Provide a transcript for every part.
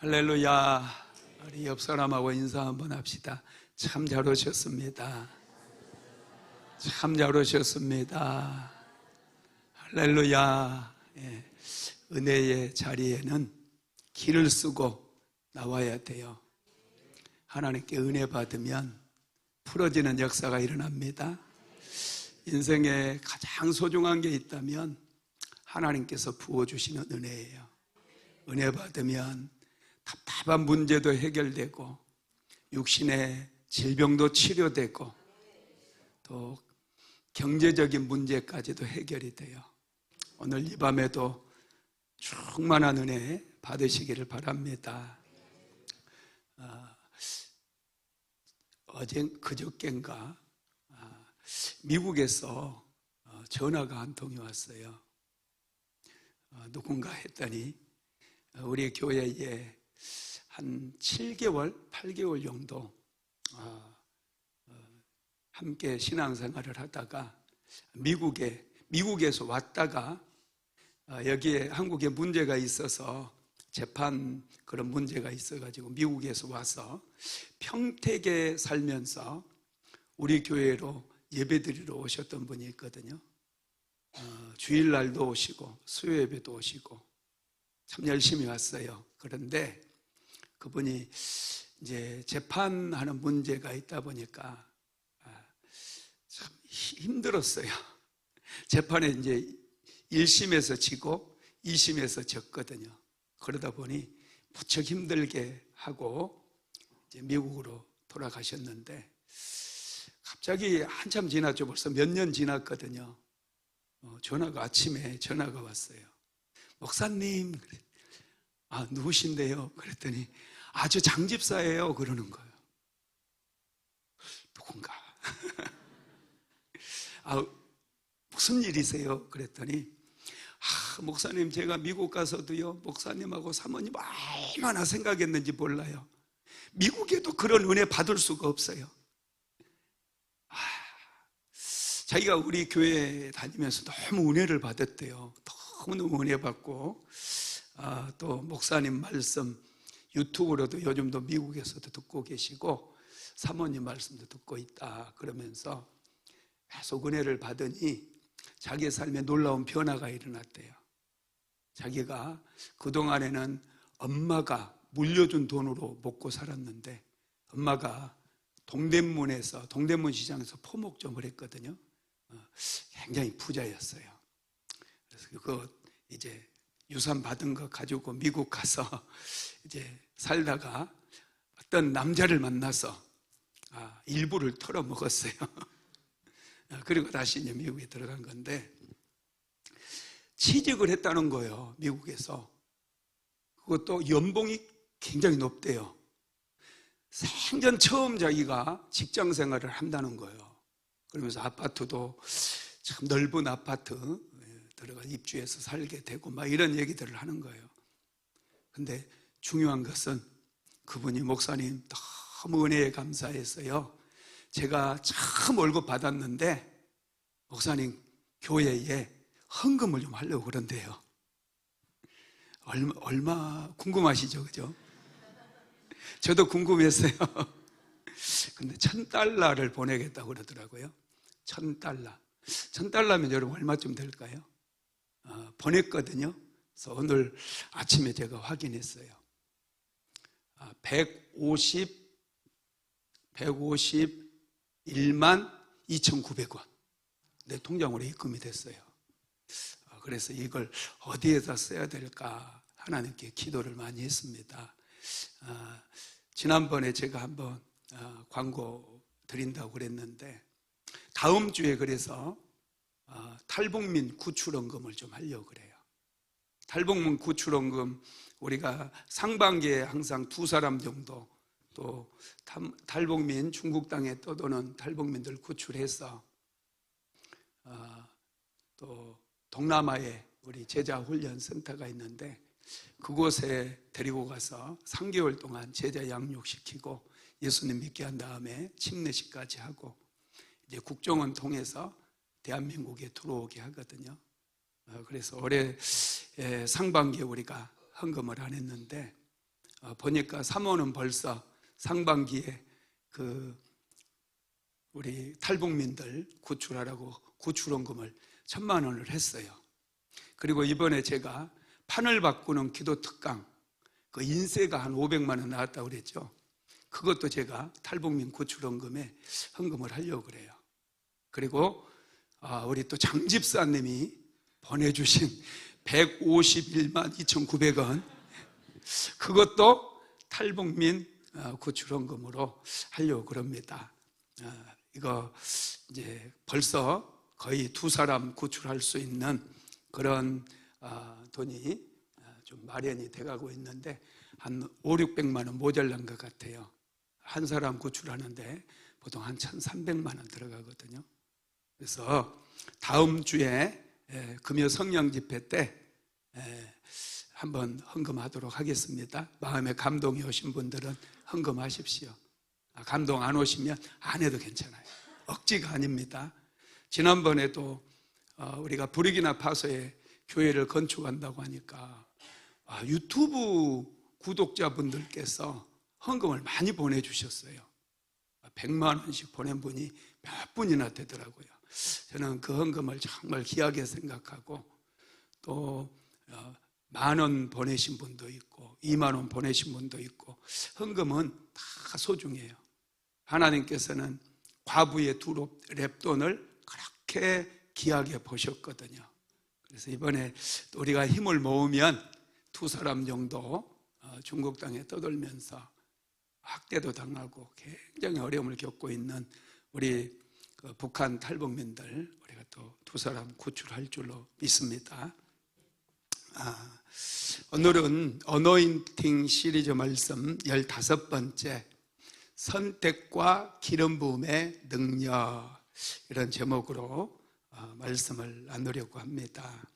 할렐루야. 우리 옆 사람하고 인사 한번 합시다. 참 잘 오셨습니다. 참 잘 오셨습니다. 할렐루야. 예. 은혜의 자리에는 길을 쓰고 나와야 돼요. 하나님께 은혜 받으면 풀어지는 역사가 일어납니다. 인생에 가장 소중한 게 있다면 하나님께서 부어주시는 은혜예요. 은혜 받으면 답답한 문제도 해결되고 육신의 질병도 치료되고 또 경제적인 문제까지도 해결이 돼요. 오늘 이 밤에도 충만한 은혜 받으시기를 바랍니다. 그저께인가 미국에서 전화가 한 통이 왔어요. 누군가 했더니 우리 교회에 한 7개월, 8개월 정도 함께 신앙생활을 하다가 미국에서 왔다가 여기에 한국에 문제가 있어서 재판 그런 문제가 있어가지고 미국에서 와서 평택에 살면서 우리 교회로 예배드리러 오셨던 분이 있거든요. 주일날도 오시고 수요예배도 오시고 참 열심히 왔어요. 그런데 그분이 이제 재판하는 문제가 있다 보니까 참 힘들었어요. 재판에 이제 1심에서 지고 2심에서 졌거든요. 그러다 보니 무척 힘들게 하고 이제 미국으로 돌아가셨는데 갑자기 한참 지났죠. 벌써 몇 년 지났거든요. 아침에 전화가 왔어요. 목사님, 누구신데요? 그랬더니 저 장집사예요. 그러는 거예요. 누군가? 무슨 일이세요? 그랬더니 목사님, 제가 미국 가서도요 목사님하고 사모님 얼마나 생각했는지 몰라요. 미국에도 그런 은혜 받을 수가 없어요. 자기가 우리 교회 다니면서 너무 은혜를 받았대요. 너무너무 은혜 받고 또 목사님 말씀 유튜브로도 요즘도 미국에서도 듣고 계시고 사모님 말씀도 듣고 있다 그러면서 계속 은혜를 받으니 자기의 삶에 놀라운 변화가 일어났대요. 자기가 그동안에는 엄마가 물려준 돈으로 먹고 살았는데 엄마가 동대문 시장에서 포목점을 했거든요. 굉장히 부자였어요. 그래서 그거 이제 유산 받은 거 가지고 미국 가서 이제 살다가 어떤 남자를 만나서 일부를 털어먹었어요. 그리고 다시 이제 미국에 들어간 건데 취직을 했다는 거예요. 미국에서. 그것도 연봉이 굉장히 높대요. 생전 처음 자기가 직장 생활을 한다는 거예요. 그러면서 아파트도 참 넓은 아파트 들어가 입주해서 살게 되고 막 이런 얘기들을 하는 거예요. 근데 중요한 것은 그분이 목사님 너무 은혜에 감사해서요. 제가 참 월급 받았는데 목사님 교회에 헌금을 좀 하려고 그런대요. 얼마 궁금하시죠? 그죠? 저도 궁금했어요. 근데 $1,000를 보내겠다고 그러더라고요. $1,000면 여러분 얼마쯤 될까요? 보냈거든요. 그래서 오늘 아침에 제가 확인했어요. 151만 2,900원 내 통장으로 입금이 됐어요. 그래서 이걸 어디에다 써야 될까 하나님께 기도를 많이 했습니다. 지난번에 제가 한번 광고 드린다고 그랬는데 다음 주에 그래서 탈북민 구출원금을 좀 하려고 그래요. 탈북민 구출원금 우리가 상반기에 항상 2사람 정도 또 탈북민 중국 땅에 떠도는 탈북민들 구출해서 또 동남아에 우리 제자 훈련 센터가 있는데 그곳에 데리고 가서 3개월 동안 제자 양육시키고 예수님 믿게 한 다음에 침례식까지 하고 이제 국정원 통해서 대한민국에 들어오게 하거든요. 그래서 올해 상반기에 우리가 헌금을 안 했는데 보니까 사모는 벌써 상반기에 우리 탈북민들 구출하라고 구출원금을 1,000만 원을 했어요. 그리고 이번에 제가 판을 바꾸는 기도 특강, 그 인세가 한 500만 원 나왔다고 그랬죠. 그것도 제가 탈북민 구출원금에 헌금을 하려고 그래요. 그리고 우리 또 장집사님이 보내주신 151만 2,900원, 그것도 탈북민 구출원금으로 하려고 그럽니다. 이거 이제 벌써 거의 2사람 구출할 수 있는 그런 돈이 좀 마련이 돼가고 있는데 한 500~600만 원 모자란 것 같아요. 한 사람 구출하는데 보통 한 1,300만 원 들어가거든요. 그래서 다음 주에 금요 성령 집회 때 한번 헌금하도록 하겠습니다. 마음에 감동이 오신 분들은 헌금하십시오. 감동 안 오시면 안 해도 괜찮아요. 억지가 아닙니다. 지난번에도 우리가 부르키나파소에 교회를 건축한다고 하니까 유튜브 구독자분들께서 헌금을 많이 보내주셨어요. 100만 원씩 보낸 분이 몇 분이나 되더라고요. 저는 그 헌금을 정말 귀하게 생각하고, 또 10,000원 보내신 분도 있고 20,000원 보내신 분도 있고, 헌금은 다 소중해요. 하나님께서는 과부의 2랩돈을 그렇게 귀하게 보셨거든요. 그래서 이번에 우리가 힘을 모으면 2사람 정도 중국 땅에 떠돌면서 학대도 당하고 굉장히 어려움을 겪고 있는 우리 북한 탈북민들, 우리가 또 2사람 구출할 줄로 믿습니다. 오늘은 어노인팅 시리즈 말씀 15번째, 선택과 기름 부음의 능력, 이런 제목으로 말씀을 나누려고 합니다.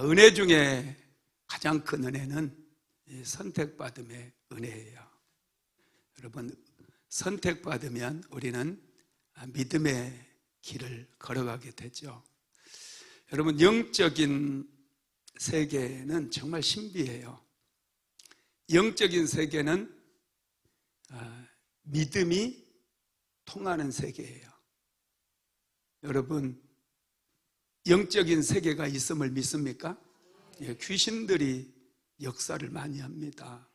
은혜 중에 가장 큰 은혜는 선택받음의 은혜예요. 여러분, 선택받으면 우리는 믿음의 길을 걸어가게 되죠. 여러분, 영적인 세계는 정말 신비해요. 영적인 세계는 믿음이 통하는 세계예요. 여러분, 영적인 세계가 있음을 믿습니까? 예, 귀신들이 역사를 많이 합니다.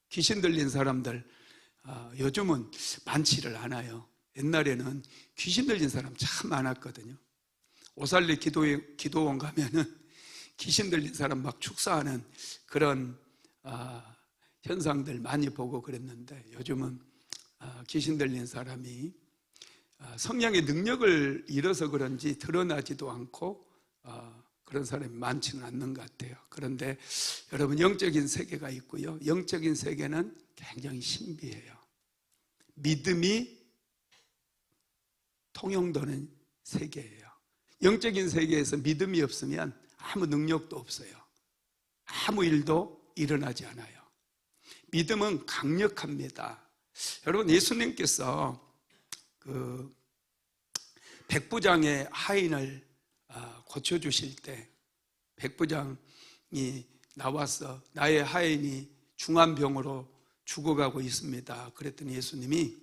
귀신 들린 사람들 요즘은 많지를 않아요. 옛날에는 귀신 들린 사람 참 많았거든요. 오살리 기도원 가면은 귀신 들린 사람 막 축사하는 그런 현상들 많이 보고 그랬는데, 요즘은 귀신 들린 사람이 성령의 능력을 잃어서 그런지 드러나지도 않고 그런 사람이 많지는 않는 것 같아요. 그런데 여러분, 영적인 세계가 있고요, 영적인 세계는 굉장히 신비해요. 믿음이 통용되는 세계예요. 영적인 세계에서 믿음이 없으면 아무 능력도 없어요. 아무 일도 일어나지 않아요. 믿음은 강력합니다. 여러분, 예수님께서 백부장의 하인을 고쳐주실 때, 백부장이 나와서 나의 하인이 중환병으로 죽어가고 있습니다. 그랬더니 예수님이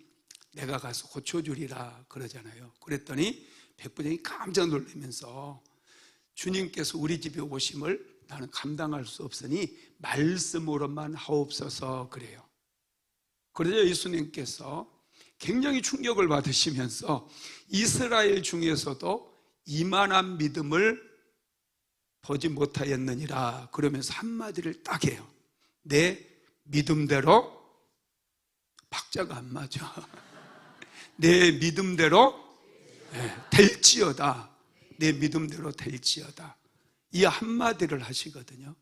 내가 가서 고쳐주리라 그러잖아요. 그랬더니 백부장이 깜짝 놀라면서 주님께서 우리 집에 오심을 나는 감당할 수 없으니 말씀으로만 하옵소서 그래요. 그러자 예수님께서 굉장히 충격을 받으시면서 이스라엘 중에서도 이만한 믿음을 보지 못하였느니라 그러면서 한마디를 딱 해요. 내 믿음대로, 박자가 안 맞아. 내 믿음대로 될지어다. 내 믿음대로 될지어다. 이 한마디를 하시거든요.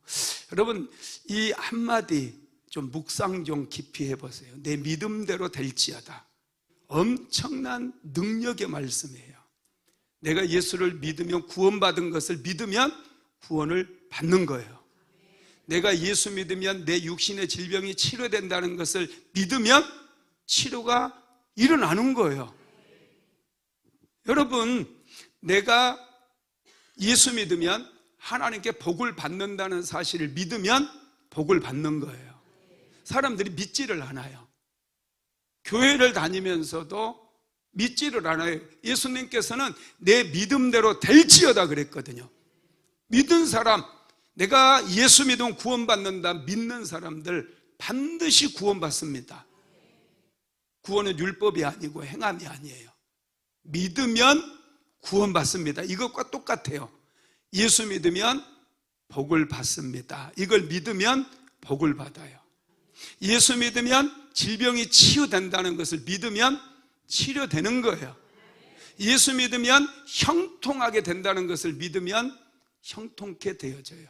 여러분, 이 한마디 좀 묵상 좀 깊이 해보세요. 내 믿음대로 될지어다. 엄청난 능력의 말씀이에요. 내가 예수를 믿으면, 구원받은 것을 믿으면 구원을 받는 거예요. 내가 예수 믿으면 내 육신의 질병이 치료된다는 것을 믿으면 치료가 일어나는 거예요. 여러분, 내가 예수 믿으면 하나님께 복을 받는다는 사실을 믿으면 복을 받는 거예요. 사람들이 믿지를 않아요. 교회를 다니면서도 믿지를 않아요. 예수님께서는 내 믿음대로 될지어다 그랬거든요. 믿은 사람, 내가 예수 믿으면 구원받는다 믿는 사람들 반드시 구원받습니다. 구원은 율법이 아니고 행함이 아니에요. 믿으면 구원받습니다. 이것과 똑같아요. 예수 믿으면 복을 받습니다. 이걸 믿으면 복을 받아요. 예수 믿으면 질병이 치유된다는 것을 믿으면 치료되는 거예요. 예수 믿으면 형통하게 된다는 것을 믿으면 형통케 되어져요.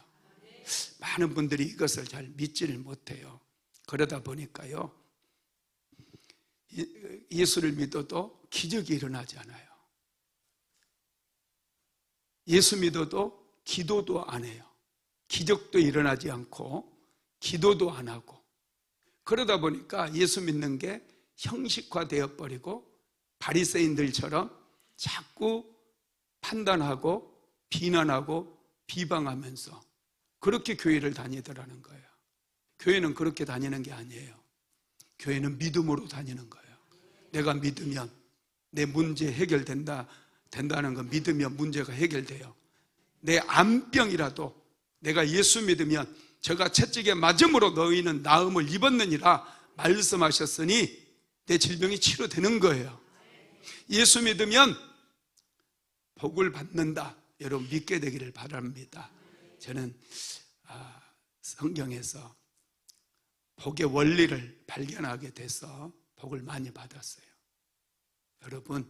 많은 분들이 이것을 잘 믿지를 못해요. 그러다 보니까요, 예수를 믿어도 기적이 일어나지 않아요. 예수 믿어도 기도도 안 해요. 기적도 일어나지 않고 기도도 안 하고, 그러다 보니까 예수 믿는 게 형식화되어 버리고 바리새인들처럼 자꾸 판단하고 비난하고 비방하면서 그렇게 교회를 다니더라는 거예요. 교회는 그렇게 다니는 게 아니에요. 교회는 믿음으로 다니는 거예요. 내가 믿으면 내 문제 된다는 거 믿으면 문제가 해결돼요. 내 암병이라도 내가 예수 믿으면 저가 채찍에 맞음으로 너희는 나음을 입었느니라 말씀하셨으니 내 질병이 치료되는 거예요. 예수 믿으면 복을 받는다. 여러분 믿게 되기를 바랍니다. 저는 성경에서 복의 원리를 발견하게 돼서 복을 많이 받았어요. 여러분,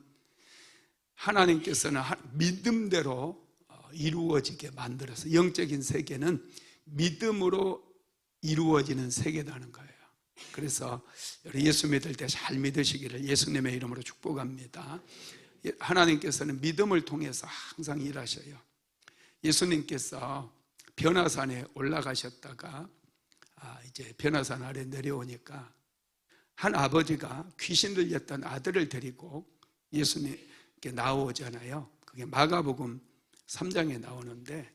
하나님께서는 믿음대로 이루어지게 만들어서 영적인 세계는 믿음으로 이루어지는 세계라는 거예요. 그래서 예수 믿을 때 잘 믿으시기를 예수님의 이름으로 축복합니다. 하나님께서는 믿음을 통해서 항상 일하셔요. 예수님께서 변화산에 올라가셨다가 이제 변화산 아래 내려오니까 한 아버지가 귀신 들렸던 아들을 데리고 예수님께 나오잖아요. 그게 마가복음 3장에 나오는데,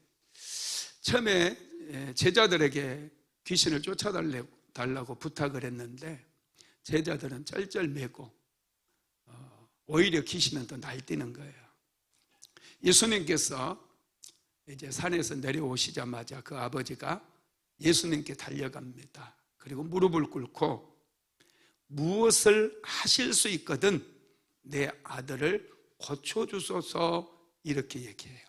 처음에 제자들에게 귀신을 쫓아달라고 부탁을 했는데 제자들은 쩔쩔매고 오히려 귀신은 더 날뛰는 거예요. 예수님께서 이제 산에서 내려오시자마자 그 아버지가 예수님께 달려갑니다. 그리고 무릎을 꿇고 무엇을 하실 수 있거든 내 아들을 고쳐주소서 이렇게 얘기해요.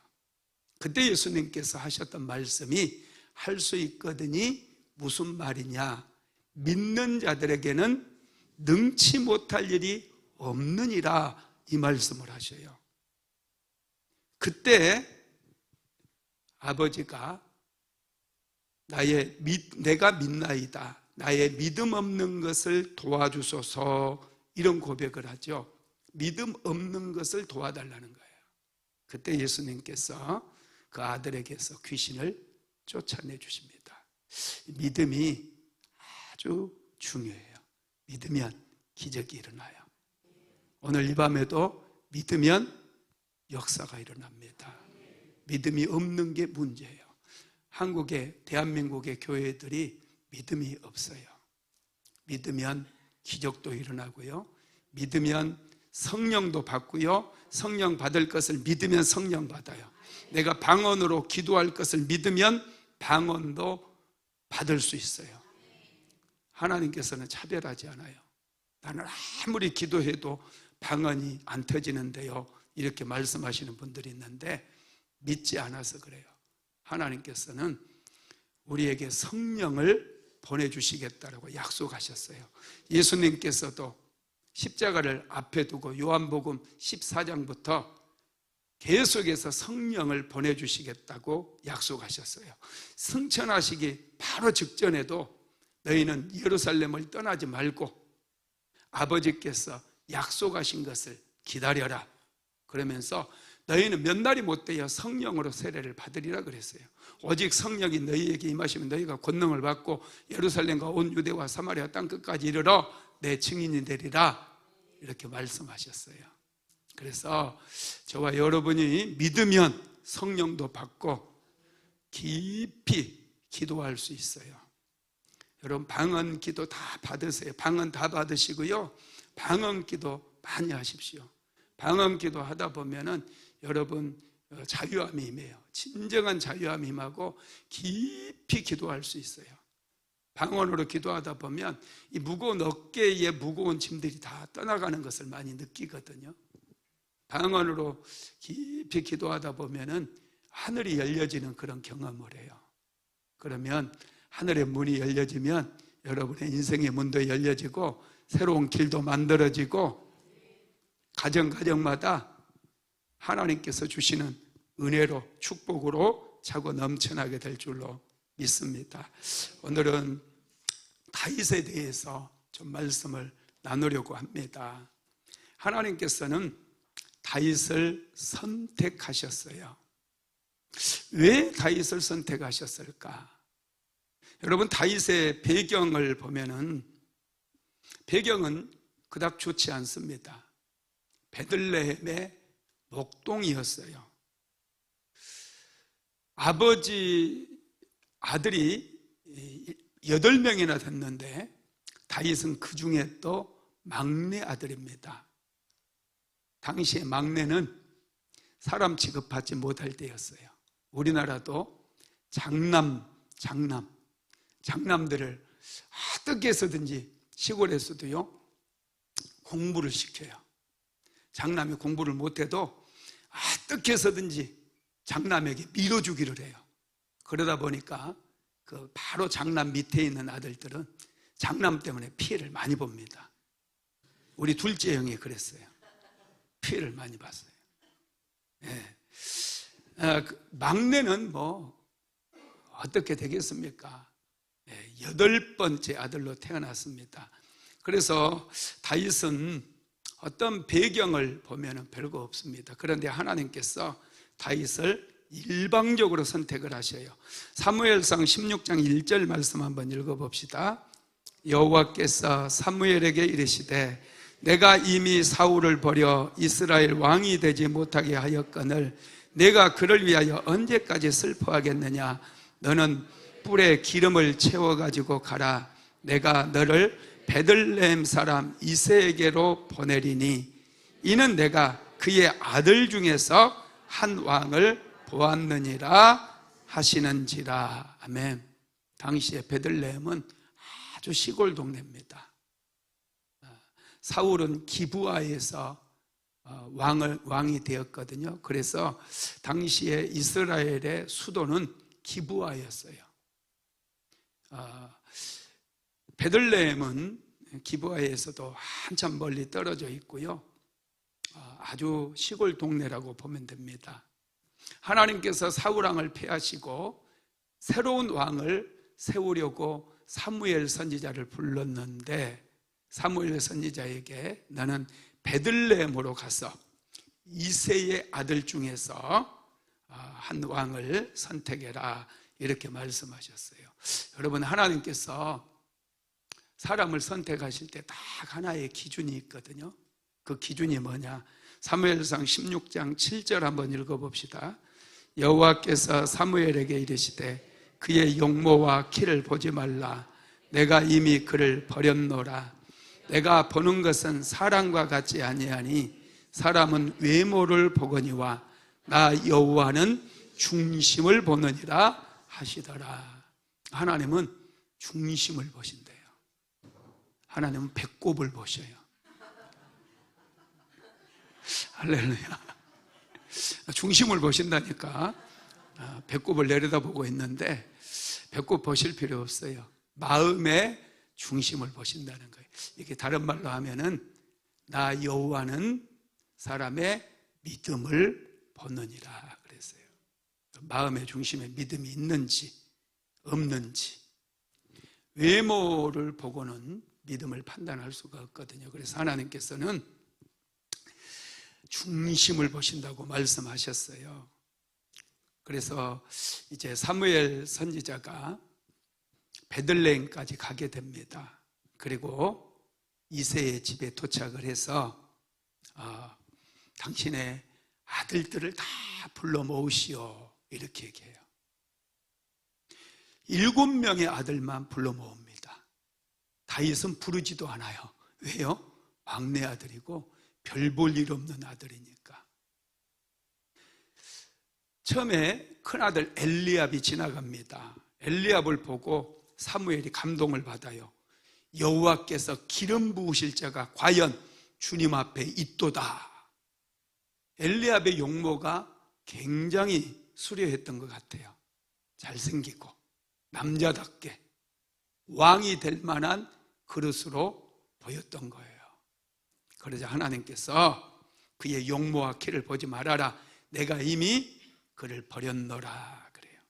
그때 예수님께서 하셨던 말씀이 할 수 있거든이 무슨 말이냐, 믿는 자들에게는 능치 못할 일이 없느니라 이 말씀을 하셔요. 그때 아버지가 내가 믿나이다, 나의 믿음 없는 것을 도와주소서 이런 고백을 하죠. 믿음 없는 것을 도와달라는 거예요. 그때 예수님께서 그 아들에게서 귀신을 쫓아내 주십니다. 믿음이 아주 중요해요. 믿으면 기적이 일어나요. 오늘 이 밤에도 믿으면 역사가 일어납니다. 믿음이 없는 게 문제예요. 대한민국의 교회들이 믿음이 없어요. 믿으면 기적도 일어나고요, 믿으면 성령도 받고요, 성령 받을 것을 믿으면 성령 받아요. 내가 방언으로 기도할 것을 믿으면 방언도 받을 수 있어요. 하나님께서는 차별하지 않아요. 나는 아무리 기도해도 방언이 안 터지는데요, 이렇게 말씀하시는 분들이 있는데 믿지 않아서 그래요. 하나님께서는 우리에게 성령을 보내주시겠다라고 약속하셨어요. 예수님께서도 십자가를 앞에 두고 요한복음 14장부터 계속해서 성령을 보내주시겠다고 약속하셨어요. 승천하시기 바로 직전에도 너희는 예루살렘을 떠나지 말고 아버지께서 약속하신 것을 기다려라 그러면서 너희는 몇 날이 못되어 성령으로 세례를 받으리라 그랬어요. 오직 성령이 너희에게 임하시면 너희가 권능을 받고 예루살렘과 온 유대와 사마리아 땅끝까지 이르러 내 증인이 되리라 이렇게 말씀하셨어요. 그래서 저와 여러분이 믿으면 성령도 받고 깊이 기도할 수 있어요. 여러분 방언 기도 다 받으세요. 방언 다 받으시고요. 방언 기도 많이 하십시오. 방언 기도 하다 보면은 여러분 자유함이 임해요. 진정한 자유함이 임하고 깊이 기도할 수 있어요. 방언으로 기도하다 보면 이 무거운 어깨에 무거운 짐들이 다 떠나가는 것을 많이 느끼거든요. 방언으로 깊이 기도하다 보면은 하늘이 열려지는 그런 경험을 해요. 그러면 하늘의 문이 열려지면 여러분의 인생의 문도 열려지고 새로운 길도 만들어지고 가정마다 하나님께서 주시는 은혜로 축복으로 차고 넘쳐나게 될 줄로 믿습니다. 오늘은 다윗에 대해서 좀 말씀을 나누려고 합니다. 하나님께서는 다윗을 선택하셨어요. 왜 다윗을 선택하셨을까? 여러분 다윗의 배경을 보면은 배경은 그닥 좋지 않습니다. 베들레헴의 목동이었어요. 아들이 8명이나 됐는데 다윗은 그 중에 또 막내 아들입니다. 당시에 막내는 사람 취급받지 못할 때였어요. 우리나라도 장남들을 어떻게 해서든지 시골에서도요 공부를 시켜요. 장남이 공부를 못해도 어떻게 해서든지 장남에게 밀어주기를 해요. 그러다 보니까 그 바로 장남 밑에 있는 아들들은 장남 때문에 피해를 많이 봅니다. 우리 둘째 형이 그랬어요. 피해를 많이 봤어요. 네. 막내는 뭐 어떻게 되겠습니까? 8번째 아들로 태어났습니다. 그래서 다윗은 어떤 배경을 보면 별거 없습니다. 그런데 하나님께서 다윗을 일방적으로 선택을 하셔요. 사무엘상 16장 1절 말씀 한번 읽어봅시다. 여호와께서 사무엘에게 이르시되 내가 이미 사울을 버려 이스라엘 왕이 되지 못하게 하였거늘 내가 그를 위하여 언제까지 슬퍼하겠느냐. 너는 뿔에 기름을 채워가지고 가라. 내가 너를 베들레헴 사람 이새에게로 보내리니 이는 내가 그의 아들 중에서 한 왕을 보았느니라 하시는지라. 아멘. 당시에 베들레헴은 아주 시골 동네입니다. 사울은 기브아에서 왕이 되었거든요. 그래서 당시에 이스라엘의 수도는 기브아였어요. 베들레헴은 기브아에서도 한참 멀리 떨어져 있고요. 아주 시골 동네라고 보면 됩니다. 하나님께서 사울왕을 폐하시고 새로운 왕을 세우려고 사무엘 선지자를 불렀는데 사무엘 선지자에게 너는 베들레헴으로 가서 이새의 아들 중에서 한 왕을 선택해라 이렇게 말씀하셨어요. 여러분 하나님께서 사람을 선택하실 때 딱 하나의 기준이 있거든요. 그 기준이 뭐냐? 사무엘상 16장 7절 한번 읽어봅시다. 여호와께서 사무엘에게 이르시되 그의 용모와 키를 보지 말라. 내가 이미 그를 버렸노라. 내가 보는 것은 사람과 같지 아니하니 사람은 외모를 보거니와 나 여호와는 중심을 보느니라 하시더라. 하나님은 중심을 보신대요. 하나님은 배꼽을 보셔요. 할렐루야. 중심을 보신다니까. 배꼽을 내려다보고 있는데 배꼽 보실 필요 없어요. 마음의 중심을 보신다는 거예요. 이게 다른 말로 하면은 나 여호와는 사람의 믿음을 보느니라 그랬어요. 마음의 중심에 믿음이 있는지 없는지. 외모를 보고는 믿음을 판단할 수가 없거든요. 그래서 하나님께서는 중심을 보신다고 말씀하셨어요. 그래서 이제 사무엘 선지자가 베들레헴까지 가게 됩니다. 그리고 이새의 집에 도착을 해서 당신의 아들들을 다 불러 모으시오 이렇게 얘기해요. 7명의 아들만 불러 모읍니다. 다윗은 부르지도 않아요. 왜요? 막내 아들이고 별 볼 일 없는 아들이니까. 처음에 큰아들 엘리압이 지나갑니다. 엘리압을 보고 사무엘이 감동을 받아요. 여호와께서 기름 부으실 자가 과연 주님 앞에 있도다. 엘리압의 용모가 굉장히 수려했던 것 같아요. 잘생기고 남자답게 왕이 될 만한 그릇으로 보였던 거예요. 그러자 하나님께서 그의 용모와 키를 보지 말아라. 내가 이미 그를 버렸노라 그래요.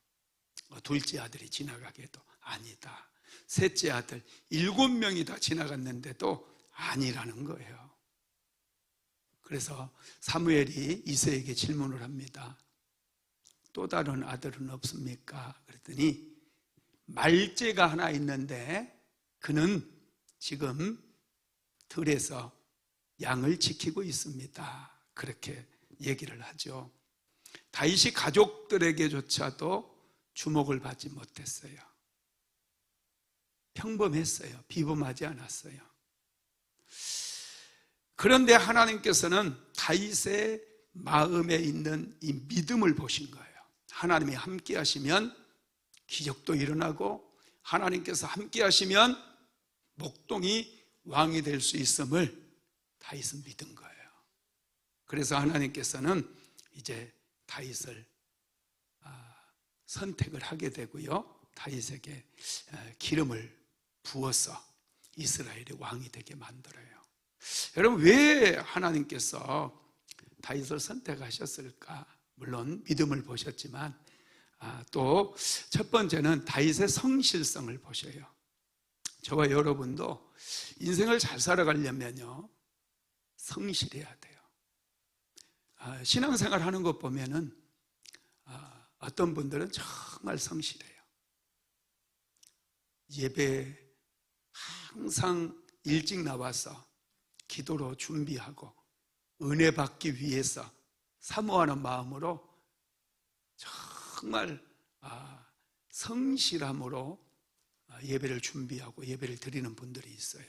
둘째 아들이 지나가게도 아니다. 셋째 아들 7명이 다 지나갔는데도 아니라는 거예요. 그래서 사무엘이 이새에게 질문을 합니다. 또 다른 아들은 없습니까? 그랬더니 말째가 하나 있는데 그는 지금 들에서 양을 지키고 있습니다. 그렇게 얘기를 하죠. 다윗이 가족들에게조차도 주목을 받지 못했어요. 평범했어요. 비범하지 않았어요. 그런데 하나님께서는 다윗의 마음에 있는 이 믿음을 보신 거예요. 하나님이 함께 하시면 기적도 일어나고 하나님께서 함께 하시면 목동이 왕이 될 수 있음을 다윗은 믿은 거예요. 그래서 하나님께서는 이제 다윗을 선택을 하게 되고요. 다윗에게 기름을 부어서 이스라엘의 왕이 되게 만들어요. 여러분, 왜 하나님께서 다윗을 선택하셨을까? 물론 믿음을 보셨지만 또 첫 번째는 다윗의 성실성을 보셔요. 저와 여러분도 인생을 잘 살아가려면요, 성실해야 돼요. 신앙생활 하는 것 보면은 어떤 분들은 정말 성실해요. 예배 항상 일찍 나와서 기도로 준비하고 은혜 받기 위해서 사모하는 마음으로 정말 성실함으로 예배를 준비하고 예배를 드리는 분들이 있어요.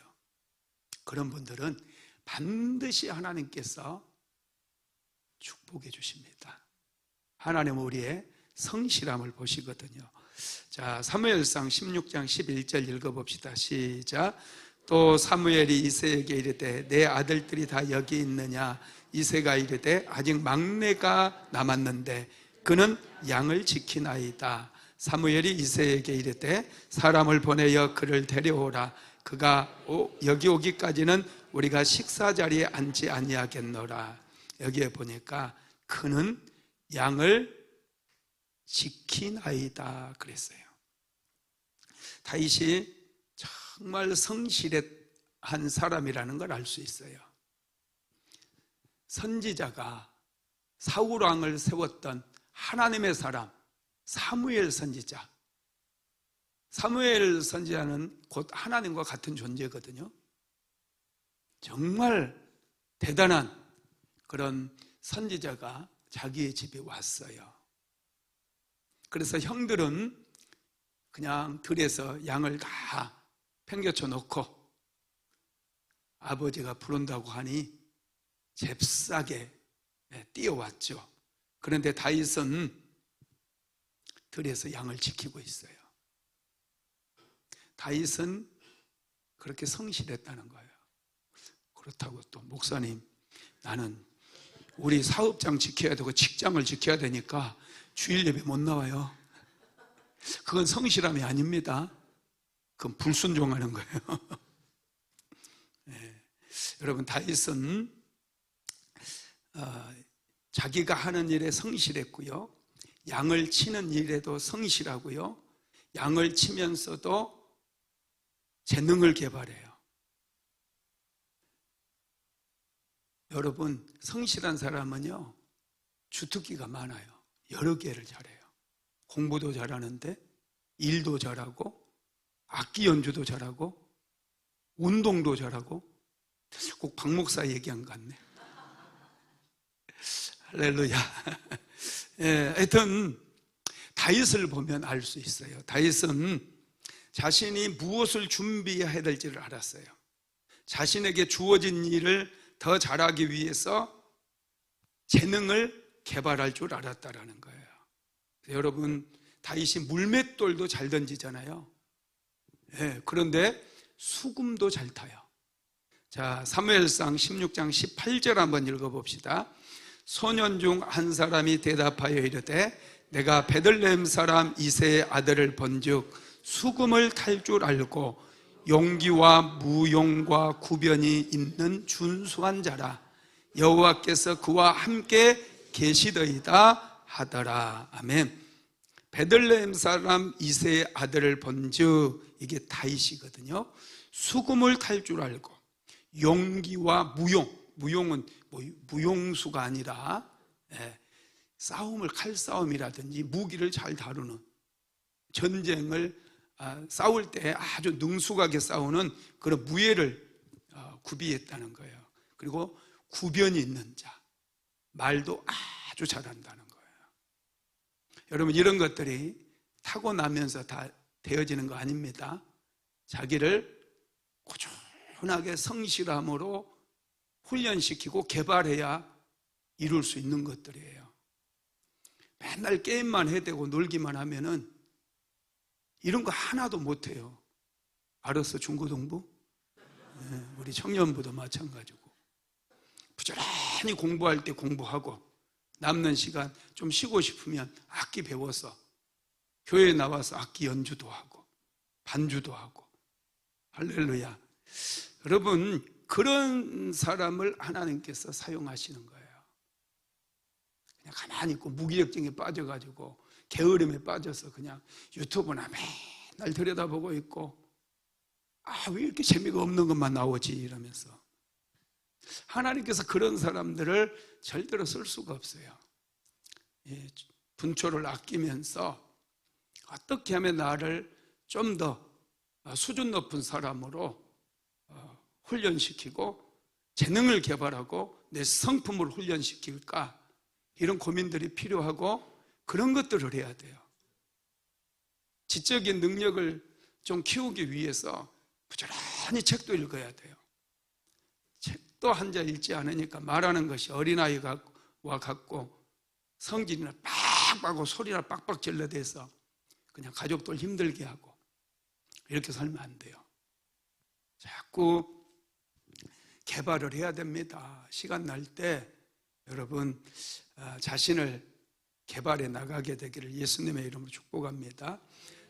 그런 분들은 반드시 하나님께서 축복해 주십니다. 하나님은 우리의 성실함을 보시거든요. 자, 사무엘상 16장 11절 읽어봅시다. 시작. 또 사무엘이 이새에게 이르되 내 아들들이 다 여기 있느냐? 이새가 이르되 아직 막내가 남았는데 그는 양을 지키나이다. 사무엘이 이새에게 이르되 사람을 보내어 그를 데려오라. 그가 여기 오기까지는 우리가 식사 자리에 앉지 아니하겠노라. 여기에 보니까 그는 양을 지키나이다 그랬어요. 다윗이 정말 성실한 사람이라는 걸 알 수 있어요. 선지자가 사울 왕을 세웠던 하나님의 사람 사무엘 선지자. 사무엘 선지자는 곧 하나님과 같은 존재거든요. 정말 대단한 그런 선지자가 자기의 집에 왔어요. 그래서 형들은 그냥 들에서 양을 다 팽개쳐 놓고 아버지가 부른다고 하니 잽싸게 뛰어왔죠. 그런데 다윗은 들에서 양을 지키고 있어요. 다윗은 그렇게 성실했다는 거예요. 그렇다고 또 목사님, 나는 우리 사업장 지켜야 되고 직장을 지켜야 되니까 주일 예배 못 나와요. 그건 성실함이 아닙니다. 그건 불순종하는 거예요. 네. 여러분, 다윗은 자기가 하는 일에 성실했고요, 양을 치는 일에도 성실하고요, 양을 치면서도 재능을 개발해요. 여러분, 성실한 사람은요 주특기가 많아요. 여러 개를 잘해요. 공부도 잘하는데 일도 잘하고 악기 연주도 잘하고 운동도 잘하고. 꼭 박 목사 얘기한 것 같네. 할렐루야. 예, 하여튼 다윗을 보면 알 수 있어요. 다윗은 자신이 무엇을 준비해야 될지를 알았어요. 자신에게 주어진 일을 더 잘하기 위해서 재능을 개발할 줄 알았다라는 거예요. 여러분, 다윗이 물맷돌도 잘 던지잖아요. 네, 그런데 수금도 잘 타요. 자, 사무엘상 16장 18절 한번 읽어봅시다. 소년 중 한 사람이 대답하여 이르되 내가 베들레헴 사람 이새의 아들을 본즉 수금을 탈 줄 알고 용기와 무용과 구변이 있는 준수한 자라. 여호와께서 그와 함께 계시더이다 하더라. 아멘. 베들레헴 사람 이새의 아들을 본즉, 이게 다윗이거든요. 수금을 탈 줄 알고 용기와 무용은 무용수가 아니라 싸움을, 칼싸움이라든지 무기를 잘 다루는, 전쟁을 싸울 때 아주 능숙하게 싸우는 그런 무예를 구비했다는 거예요. 그리고 구변이 있는 자, 말도 아주 잘한다는 거예요. 여러분, 이런 것들이 타고나면서 다 되어지는 거 아닙니다. 자기를 꾸준하게 성실함으로 훈련시키고 개발해야 이룰 수 있는 것들이에요. 맨날 게임만 해대고 놀기만 하면은 이런 거 하나도 못해요. 알았어, 중고등부? 네, 우리 청년부도 마찬가지고. 부지런히 공부할 때 공부하고 남는 시간 좀 쉬고 싶으면 악기 배워서 교회에 나와서 악기 연주도 하고 반주도 하고. 할렐루야. 여러분, 그런 사람을 하나님께서 사용하시는 거예요. 그냥 가만히 있고 무기력증에 빠져가지고 게으름에 빠져서 그냥 유튜브나 맨날 들여다보고 있고, 왜 이렇게 재미가 없는 것만 나오지 이러면서. 하나님께서 그런 사람들을 절대로 쓸 수가 없어요. 분초를 아끼면서 어떻게 하면 나를 좀 더 수준 높은 사람으로 훈련시키고 재능을 개발하고 내 성품을 훈련시킬까, 이런 고민들이 필요하고 그런 것들을 해야 돼요. 지적인 능력을 좀 키우기 위해서 부지런히 책도 읽어야 돼요. 책도 한자 읽지 않으니까 말하는 것이 어린아이와 같고 성질이나 빡빡하고 소리나 빡빡 질러대서 그냥 가족들 힘들게 하고 이렇게 살면 안 돼요. 자꾸 개발을 해야 됩니다. 시간 날 때 여러분 자신을 개발해 나가게 되기를 예수님의 이름으로 축복합니다.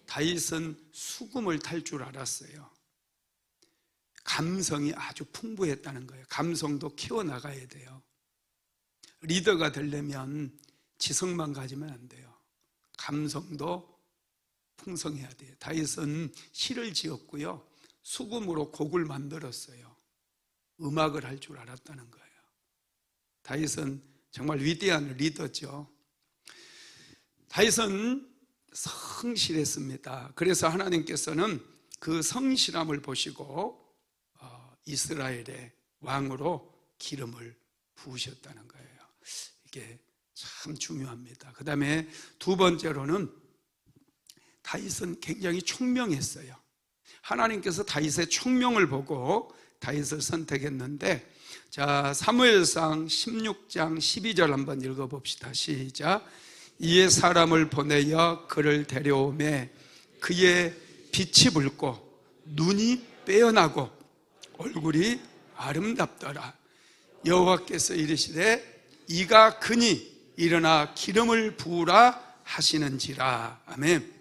다윗은 수금을 탈 줄 알았어요. 감성이 아주 풍부했다는 거예요. 감성도 키워나가야 돼요. 리더가 되려면 지성만 가지면 안 돼요. 감성도 풍성해야 돼요. 다윗은 시를 지었고요, 수금으로 곡을 만들었어요. 음악을 할 줄 알았다는 거예요. 다윗은 정말 위대한 리더죠. 다윗은 성실했습니다. 그래서 하나님께서는 그 성실함을 보시고 이스라엘의 왕으로 기름을 부으셨다는 거예요. 이게 참 중요합니다. 그 다음에 두 번째로는 다윗은 굉장히 총명했어요. 하나님께서 다윗의 총명을 보고 다윗을 선택했는데, 자, 사무엘상 16장 12절 한번 읽어봅시다. 시작. 이에 사람을 보내어 그를 데려오매 그의 빛이 붉고 눈이 빼어나고 얼굴이 아름답더라. 여호와께서 이르시되 이가 그니 일어나 기름을 부으라 하시는지라. 아멘.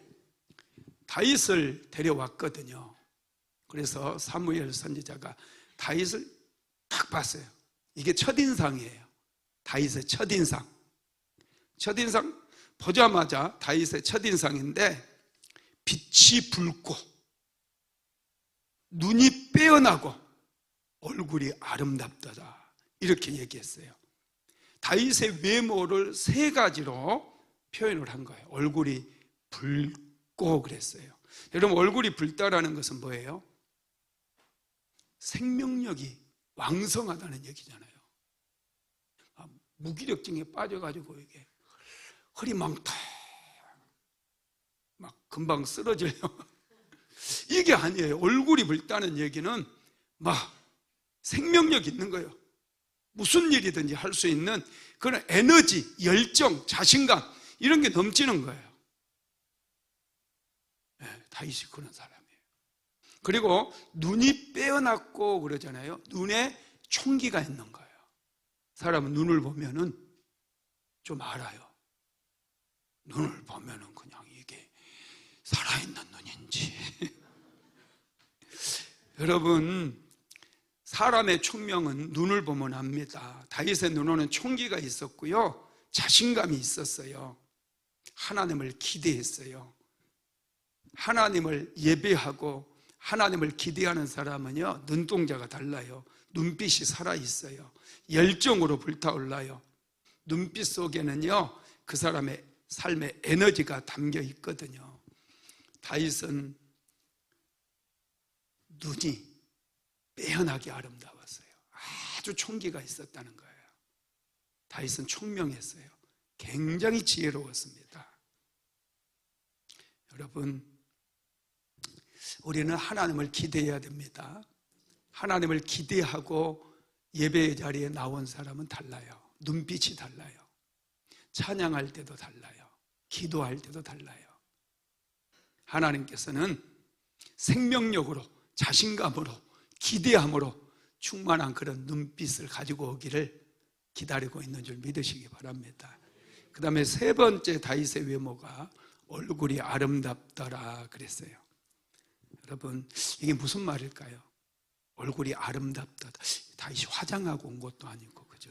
다윗을 데려왔거든요. 그래서 사무엘 선지자가 다윗을 딱 봤어요. 이게 첫인상이에요. 다윗의 첫인상. 첫인상 보자마자 다윗의 첫인상인데, 빛이 붉고 눈이 빼어나고 얼굴이 아름답더라, 이렇게 얘기했어요. 다윗의 외모를 세 가지로 표현을 한 거예요. 얼굴이 붉고 그랬어요. 여러분, 얼굴이 붉다라는 것은 뭐예요? 생명력이 왕성하다는 얘기잖아요. 무기력증에 빠져가지고 이게 허리망타 막 금방 쓰러져요. 이게 아니에요. 얼굴이 붉다는 얘기는 막 생명력 있는 거예요. 무슨 일이든지 할 수 있는 그런 에너지, 열정, 자신감 이런 게 넘치는 거예요. 네, 다윗이 그런 사람이에요. 그리고 눈이 빼어났고 그러잖아요. 눈에 총기가 있는 거예요. 사람은 눈을 보면은 좀 알아요. 눈을 보면은 그냥 이게 살아있는 눈인지. 여러분, 사람의 총명은 눈을 보면 압니다. 다윗의 눈에는 총기가 있었고요, 자신감이 있었어요. 하나님을 기대했어요. 하나님을 예배하고 하나님을 기대하는 사람은요, 눈동자가 달라요. 눈빛이 살아있어요. 열정으로 불타올라요. 눈빛 속에는요, 그 사람의 삶의 에너지가 담겨 있거든요. 다윗은 눈이 빼어나게 아름다웠어요. 아주 총기가 있었다는 거예요. 다윗은 총명했어요. 굉장히 지혜로웠습니다. 여러분, 우리는 하나님을 기대해야 됩니다. 하나님을 기대하고 예배의 자리에 나온 사람은 달라요. 눈빛이 달라요. 찬양할 때도 달라요. 기도할 때도 달라요. 하나님께서는 생명력으로, 자신감으로, 기대함으로 충만한 그런 눈빛을 가지고 오기를 기다리고 있는 줄 믿으시기 바랍니다. 그 다음에 세 번째 다윗의 외모가 얼굴이 아름답더라 그랬어요. 여러분, 이게 무슨 말일까요? 얼굴이 아름답다. 다윗이 화장하고 온 것도 아니고, 그죠?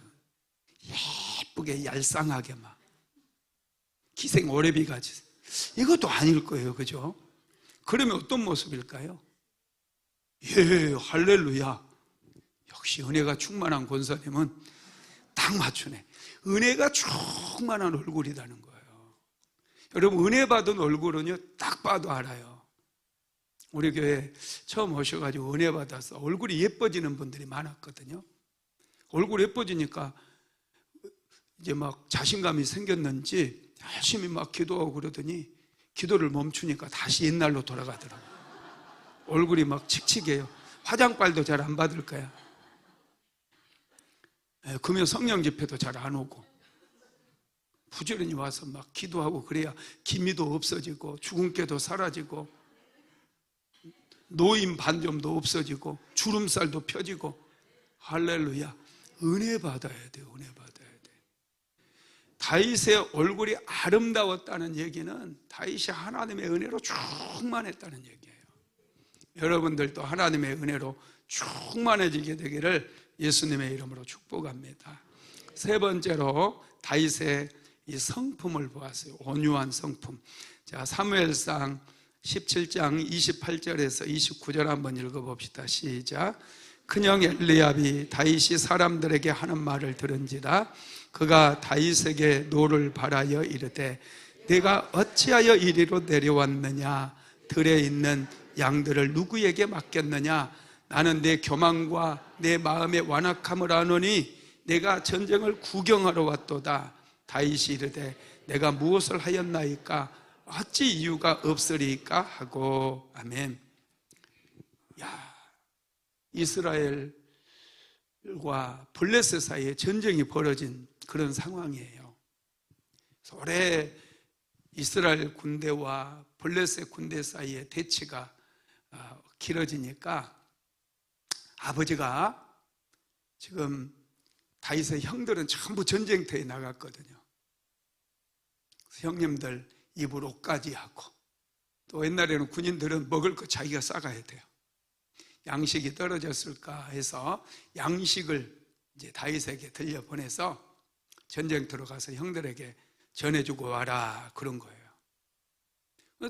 예쁘게 얄쌍하게 막 기생 오래비같이, 이것도 아닐 거예요, 그죠? 그러면 어떤 모습일까요? 예, 할렐루야. 역시 은혜가 충만한 권사님은 딱 맞추네. 은혜가 충만한 얼굴이라는 거예요. 여러분, 은혜 받은 얼굴은요, 딱 봐도 알아요. 우리 교회 처음 오셔가지고 은혜 받아서 얼굴이 예뻐지는 분들이 많았거든요. 얼굴이 예뻐지니까 이제 막 자신감이 생겼는지 열심히 막 기도하고 그러더니 기도를 멈추니까 다시 옛날로 돌아가더라고요. 얼굴이 막 칙칙해요. 화장빨도 잘 안 받을 거야. 금요 성령 집회도 잘 안 오고, 부지런히 와서 막 기도하고 그래야 기미도 없어지고 주근깨도 사라지고 노인 반점도 없어지고 주름살도 펴지고. 할렐루야. 은혜 받아야 돼요. 은혜 받아야 돼. 다윗의 얼굴이 아름다웠다는 얘기는 다윗이 하나님의 은혜로 충만했다는 얘기예요. 여러분들도 하나님의 은혜로 충만해지게 되기를 예수님의 이름으로 축복합니다. 세 번째로 다윗의 이 성품을 보았어요. 온유한 성품. 자, 사무엘상 17장 28절에서 29절 한번 읽어봅시다. 시작. 큰형 엘리압이 다윗이 사람들에게 하는 말을 들은지라 그가 다윗에게 노를 바라여 이르되 내가 어찌하여 이리로 내려왔느냐, 들에 있는 양들을 누구에게 맡겼느냐, 나는 내 교만과 내 마음의 완악함을 아노니 내가 전쟁을 구경하러 왔도다. 다윗이 이르되 내가 무엇을 하였나이까, 어찌 이유가 없으리까 하고. 아멘. 야, 이스라엘과 블레셋 사이에 전쟁이 벌어진 그런 상황이에요. 오래 이스라엘 군대와 블레셋 군대 사이에 대치가 길어지니까 아버지가 지금 다윗의 형들은 전부 전쟁터에 나갔거든요. 형님들 입을 옷까지 하고, 또 옛날에는 군인들은 먹을 거 자기가 싸가야 돼요. 양식이 떨어졌을까 해서 양식을 이제 다윗에게 들려보내서 전쟁터로 가서 형들에게 전해주고 와라, 그런 거예요.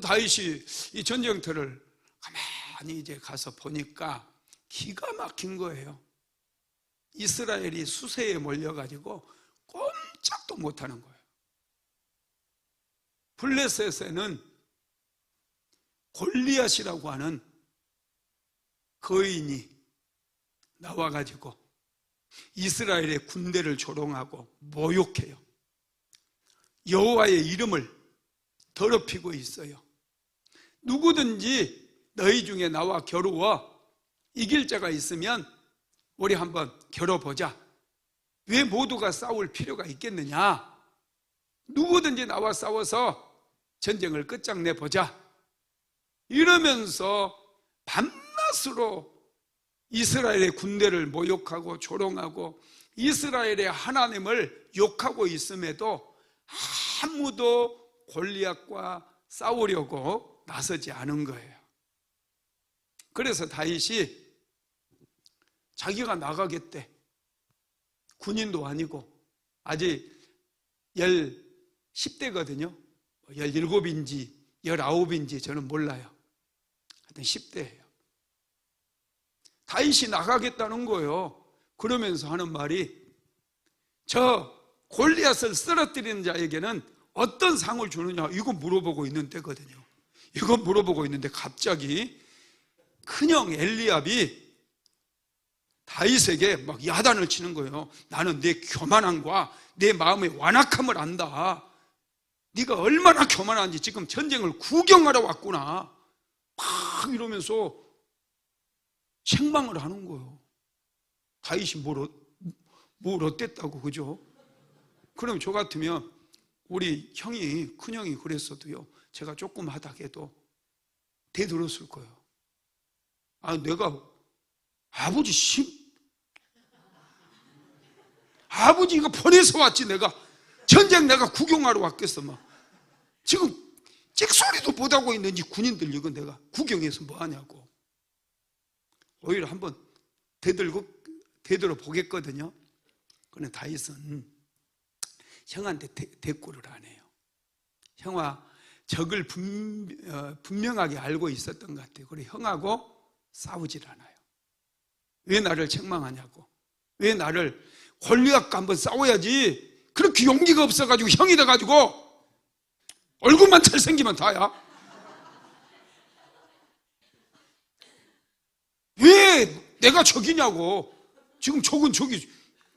다윗이 이 전쟁터를 가만히 이제 가서 보니까 기가 막힌 거예요. 이스라엘이 수세에 몰려가지고 꼼짝도 못하는 거예요. 블레셋에는 골리앗이라고 하는 거인이 나와가지고 이스라엘의 군대를 조롱하고 모욕해요. 여호와의 이름을 더럽히고 있어요. 누구든지 너희 중에 나와 겨루어 이길 자가 있으면 우리 한번 겨뤄보자. 왜 모두가 싸울 필요가 있겠느냐? 누구든지 나와 싸워서 전쟁을 끝장내보자. 이러면서 밤낮으로 이스라엘의 군대를 모욕하고 조롱하고 이스라엘의 하나님을 욕하고 있음에도 아무도 골리앗과 싸우려고 나서지 않은 거예요. 그래서 다윗이 자기가 나가겠대. 군인도 아니고 아직 10대거든요 17인지 19인지 저는 몰라요. 하여튼 10대예요. 다윗이 나가겠다는 거예요. 그러면서 하는 말이, 저 골리앗을 쓰러뜨리는 자에게는 어떤 상을 주느냐, 이거 물어보고 있는 때거든요. 이거 물어보고 있는데 갑자기 큰형 엘리압이 다윗에게 막 야단을 치는 거예요. 나는 내 교만함과 내 마음의 완악함을 안다. 네가 얼마나 교만한지 지금 전쟁을 구경하러 왔구나. 막 이러면서 책망을 하는 거예요. 다윗이 뭘 어땠다고, 그죠? 그럼 저 같으면 우리 큰형이 그랬어도요, 제가 조금 하다해도 대들었을 거예요. 아, 내가 아버지 이거 보내서 왔지, 내가 전쟁 내가 구경하러 왔겠어. 막 지금 찍소리도 못하고 있는지 군인들 이거 내가 구경해서 뭐 하냐고. 오히려 한번 대들어 보겠거든요. 그런데 다윗은 형한테 대꾸를 안 해요. 형아 적을 분명하게 알고 있었던 것 같아요. 그래 형하고 싸우질 않아요. 왜 나를 책망하냐고. 왜 나를 골리앗과 한번 싸워야지. 그렇게 용기가 없어가지고 형이 돼가지고 얼굴만 잘생기면 다야. 왜 내가 적이냐고. 지금 적은 저기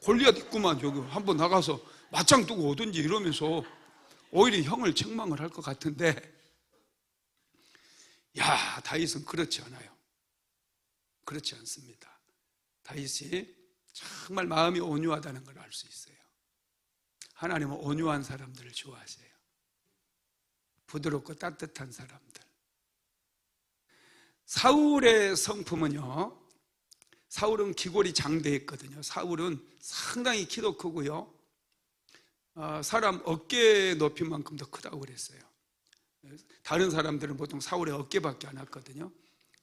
골리앗 있구만. 저기 한번 나가서 맞짱 뜨고 오든지 이러면서 오히려 형을 책망을 할 것 같은데, 야, 다윗은 그렇지 않아요. 그렇지 않습니다. 다윗이 정말 마음이 온유하다는 걸 알 수 있어요. 하나님은 온유한 사람들을 좋아하세요. 부드럽고 따뜻한 사람들. 사울의 성품은요, 사울은 기골이 장대했거든요. 사울은 상당히 키도 크고요, 사람 어깨 높이만큼 더 크다고 그랬어요. 다른 사람들은 보통 사울의 어깨밖에 안 왔거든요.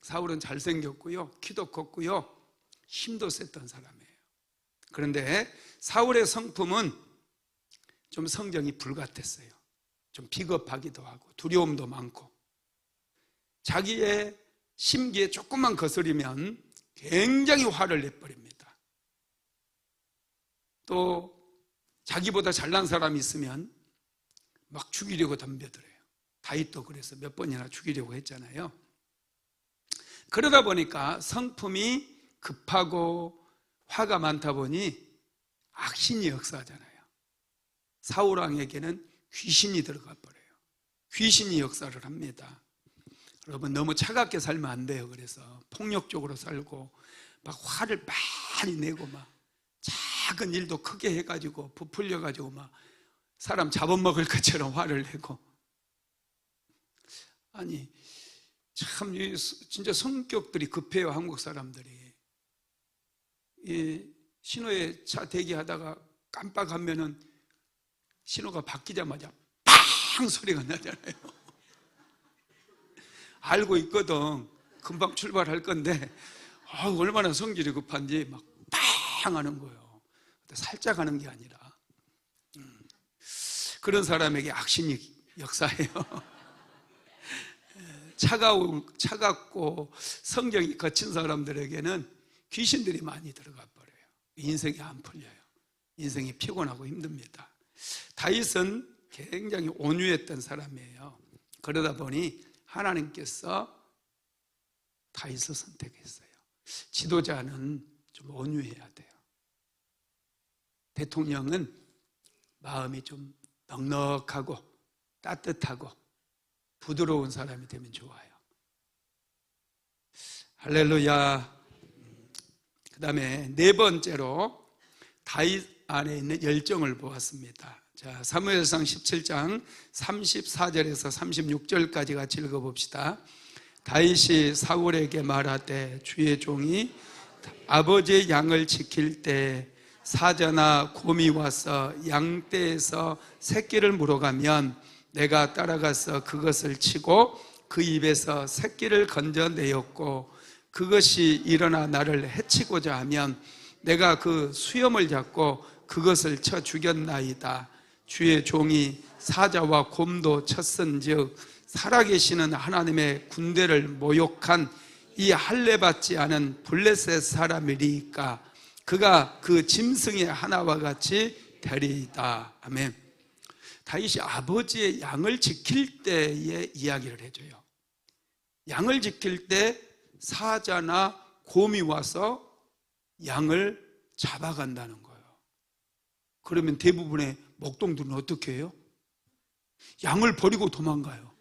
사울은 잘생겼고요, 키도 컸고요, 힘도 셌던 사람이에요. 그런데 사울의 성품은 좀 성정이 불같았어요. 좀 비겁하기도 하고 두려움도 많고, 자기의 심기에 조금만 거스리면 굉장히 화를 내버립니다. 또 자기보다 잘난 사람이 있으면 막 죽이려고 덤벼들어요. 다윗도 그래서 몇 번이나 죽이려고 했잖아요. 그러다 보니까 성품이 급하고 화가 많다 보니 악신이 역사하잖아요. 사울왕에게는 귀신이 들어가 버려요. 귀신이 역사를 합니다. 여러분, 너무 차갑게 살면 안 돼요. 그래서 폭력적으로 살고 막 화를 많이 내고 막 작은 일도 크게 해가지고 부풀려가지고 막 사람 잡아먹을 것처럼 화를 내고, 아니 참 진짜 성격들이 급해요. 한국 사람들이. 이 신호에 차 대기하다가 깜빡하면은 신호가 바뀌자마자 팡 소리가 나잖아요. 알고 있거든. 금방 출발할 건데 얼마나 성질이 급한지 막 팡 하는 거예요. 살짝 하는 게 아니라. 그런 사람에게 악신이 역사해요. 차갑고 성경이 거친 사람들에게는 귀신들이 많이 들어가 버려요. 인생이 안 풀려요. 인생이 피곤하고 힘듭니다. 다윗은 굉장히 온유했던 사람이에요. 그러다 보니 하나님께서 다윗을 선택했어요. 지도자는 좀 온유해야 돼요. 대통령은 마음이 좀 넉넉하고 따뜻하고 부드러운 사람이 되면 좋아요. 할렐루야. 그 다음에 네 번째로 다윗 안에 있는 열정을 보았습니다. 자, 사무엘상 17장 34절에서 36절까지 같이 읽어봅시다. 다윗이 사울에게 말하되 주의 종이 아버지의 양을 지킬 때 사자나 곰이 와서 양떼에서 새끼를 물어가면 내가 따라가서 그것을 치고 그 입에서 새끼를 건져내었고 그것이 일어나 나를 해치고자 하면 내가 그 수염을 잡고 그것을 쳐 죽였나이다. 주의 종이 사자와 곰도 쳤은즉 살아계시는 하나님의 군대를 모욕한 이 할례받지 않은 블레셋 사람이리까 그가 그 짐승의 하나와 같이 되리이다. 아멘. 다윗이 아버지의 양을 지킬 때의 이야기를 해줘요. 양을 지킬 때 사자나 곰이 와서 양을 잡아간다는 거예요. 그러면 대부분의 목동들은 어떻게 해요? 양을 버리고 도망가요.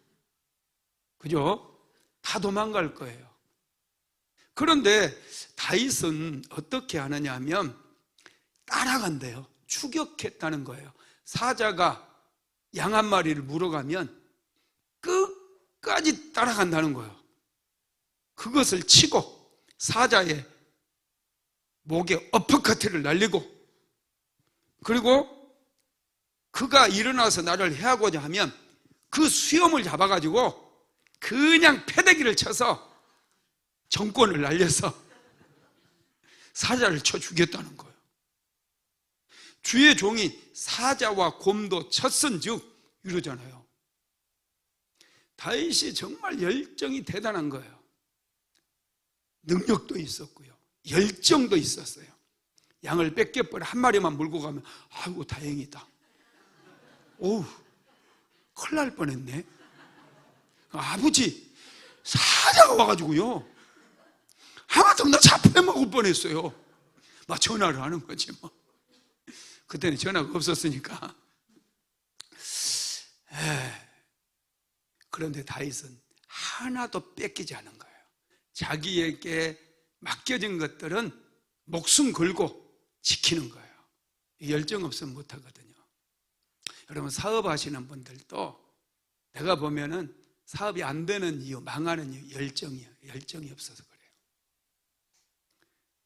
그죠? 다 도망갈 거예요. 그런데 다윗은 어떻게 하느냐 하면 따라간대요. 추격했다는 거예요. 사자가 양 한 마리를 물어가면 끝까지 따라간다는 거예요. 그것을 치고 사자의 목에 어퍼커트를 날리고 그리고 그가 일어나서 나를 해하고자 하면 그 수염을 잡아가지고 그냥 패대기를 쳐서 정권을 날려서 사자를 쳐 죽였다는 거예요. 주의 종이 사자와 곰도 쳤은즉 이러잖아요. 다윗이 정말 열정이 대단한 거예요. 능력도 있었고요. 열정도 있었어요. 양을 뺏겨버려 한 마리만 물고 가면 아이고 다행이다. 오우 큰일 날 뻔했네. 아버지 사자가 와가지고요 하마터면 나 잡혀먹을 뻔했어요. 막 전화를 하는 거지 뭐. 그때는 전화가 없었으니까. 그런데 다윗은 하나도 뺏기지 않은 거예요. 자기에게 맡겨진 것들은 목숨 걸고 지키는 거예요. 열정 없으면 못하거든요. 여러분 사업하시는 분들도 내가 보면은 사업이 안 되는 이유, 망하는 이유 열정이에요. 열정이 없어서 그래요.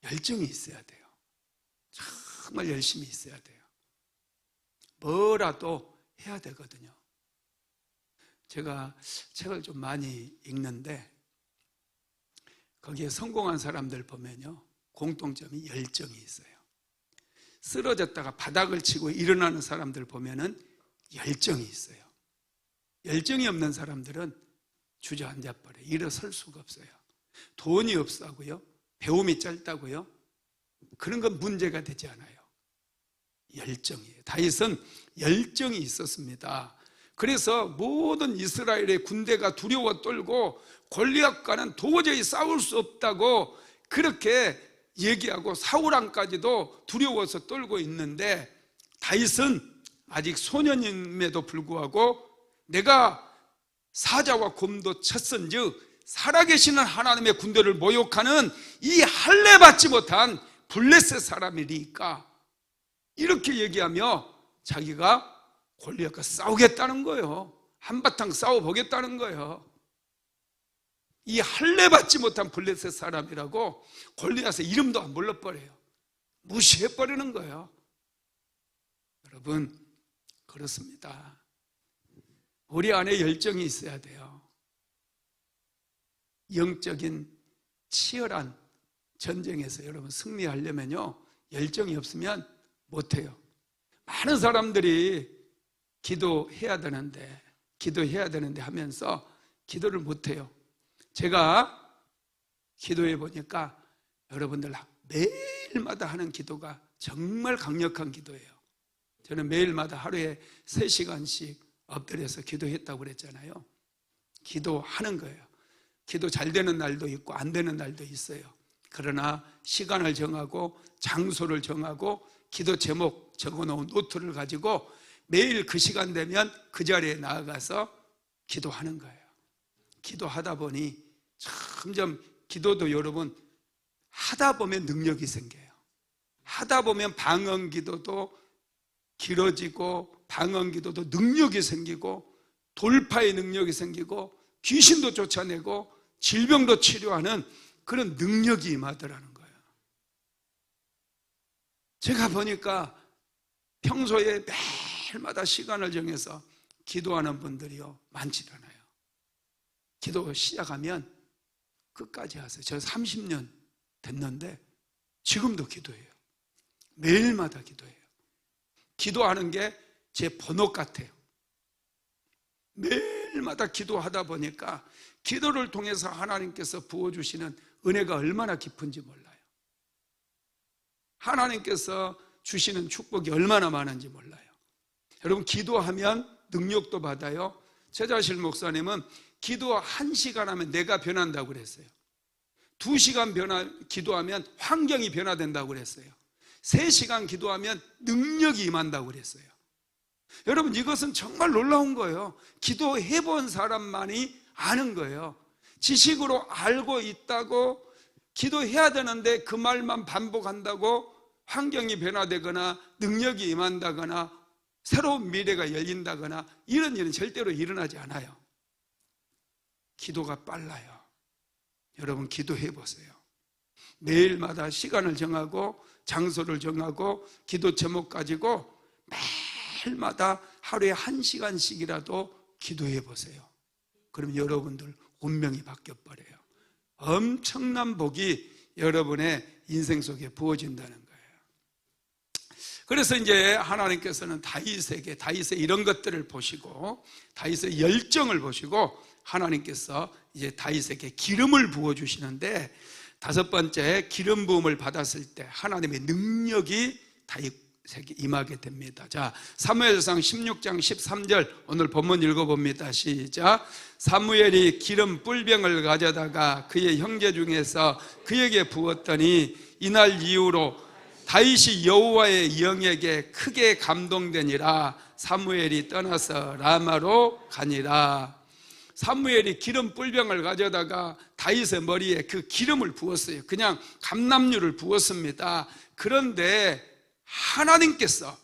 열정이 있어야 돼요. 정말 열심히 있어야 돼요. 뭐라도 해야 되거든요. 제가 책을 좀 많이 읽는데 거기에 성공한 사람들 보면요 공통점이 열정이 있어요. 쓰러졌다가 바닥을 치고 일어나는 사람들 보면은 열정이 있어요. 열정이 없는 사람들은 주저앉아 버려요. 일어설 수가 없어요. 돈이 없다고요? 배움이 짧다고요? 그런 건 문제가 되지 않아요. 열정이에요. 다윗은 열정이 있었습니다. 그래서 모든 이스라엘의 군대가 두려워 떨고 골리앗과는 도저히 싸울 수 없다고 그렇게 얘기하고 사울왕까지도 두려워서 떨고 있는데 다윗은 아직 소년임에도 불구하고 내가 사자와 곰도 쳤은즉 살아계시는 하나님의 군대를 모욕하는 이 할례받지 못한 블레셋 사람이니까 이렇게 얘기하며 자기가 골리앗과 싸우겠다는 거예요. 한바탕 싸워보겠다는 거예요. 이 할례받지 못한 블레셋 사람이라고 골리앗의 이름도 안 불러버려요. 무시해버리는 거예요. 여러분 그렇습니다. 우리 안에 열정이 있어야 돼요. 영적인 치열한 전쟁에서 여러분 승리하려면요 열정이 없으면 못해요. 많은 사람들이 기도해야 되는데 하면서 기도를 못해요. 제가 기도해 보니까 여러분들 매일마다 하는 기도가 정말 강력한 기도예요. 저는 매일마다 하루에 3시간씩 엎드려서 기도했다고 그랬잖아요. 기도하는 거예요. 기도 잘 되는 날도 있고 안 되는 날도 있어요. 그러나 시간을 정하고 장소를 정하고 기도 제목 적어놓은 노트를 가지고 매일 그 시간 되면 그 자리에 나아가서 기도하는 거예요. 기도하다 보니 점점 기도도 여러분 하다 보면 능력이 생겨요. 하다 보면 방언 기도도 길어지고 방언 기도도 능력이 생기고 돌파의 능력이 생기고 귀신도 쫓아내고 질병도 치료하는 그런 능력이 임하더라는 거예요. 제가 보니까 평소에 매일마다 시간을 정해서 기도하는 분들이요 많지 않아요. 기도 시작하면 끝까지 하세요. 저 30년 됐는데 지금도 기도해요. 매일마다 기도해요. 기도하는 게 제 본업 같아요. 매일마다 기도하다 보니까 기도를 통해서 하나님께서 부어주시는 은혜가 얼마나 깊은지 몰라요. 하나님께서 주시는 축복이 얼마나 많은지 몰라요. 여러분, 기도하면 능력도 받아요. 최자실 목사님은 기도 1시간 하면 내가 변한다고 그랬어요. 2시간 기도하면 환경이 변화된다고 그랬어요. 3시간 기도하면 능력이 임한다고 그랬어요. 여러분, 이것은 정말 놀라운 거예요. 기도해 본 사람만이 아는 거예요. 지식으로 알고 있다고 기도해야 되는데 그 말만 반복한다고 환경이 변화되거나 능력이 임한다거나 새로운 미래가 열린다거나 이런 일은 절대로 일어나지 않아요. 기도가 빨라요. 여러분, 기도해 보세요. 매일마다 시간을 정하고 장소를 정하고 기도 제목 가지고 매일마다 하루에 1시간씩이라도 기도해 보세요. 그럼 여러분들 운명이 바뀌어 버려요. 엄청난 복이 여러분의 인생 속에 부어진다는 거예요. 그래서 이제 하나님께서는 다윗의 이런 것들을 보시고 다윗의 열정을 보시고 하나님께서 이제 다윗에게 기름을 부어주시는데, 5번째, 기름 부음을 받았을 때 하나님의 능력이 다윗에게 임하게 됩니다. 자, 사무엘상 16장 13절 오늘 본문 읽어봅니다. 시작. 사무엘이 기름 뿔병을 가져다가 그의 형제 중에서 그에게 부었더니 이날 이후로 다윗이 여호와의 영에게 크게 감동되니라. 사무엘이 떠나서 라마로 가니라. 사무엘이 기름 뿔병을 가져다가 다윗의 머리에 그 기름을 부었어요. 그냥 감람유를 부었습니다. 그런데 하나님께서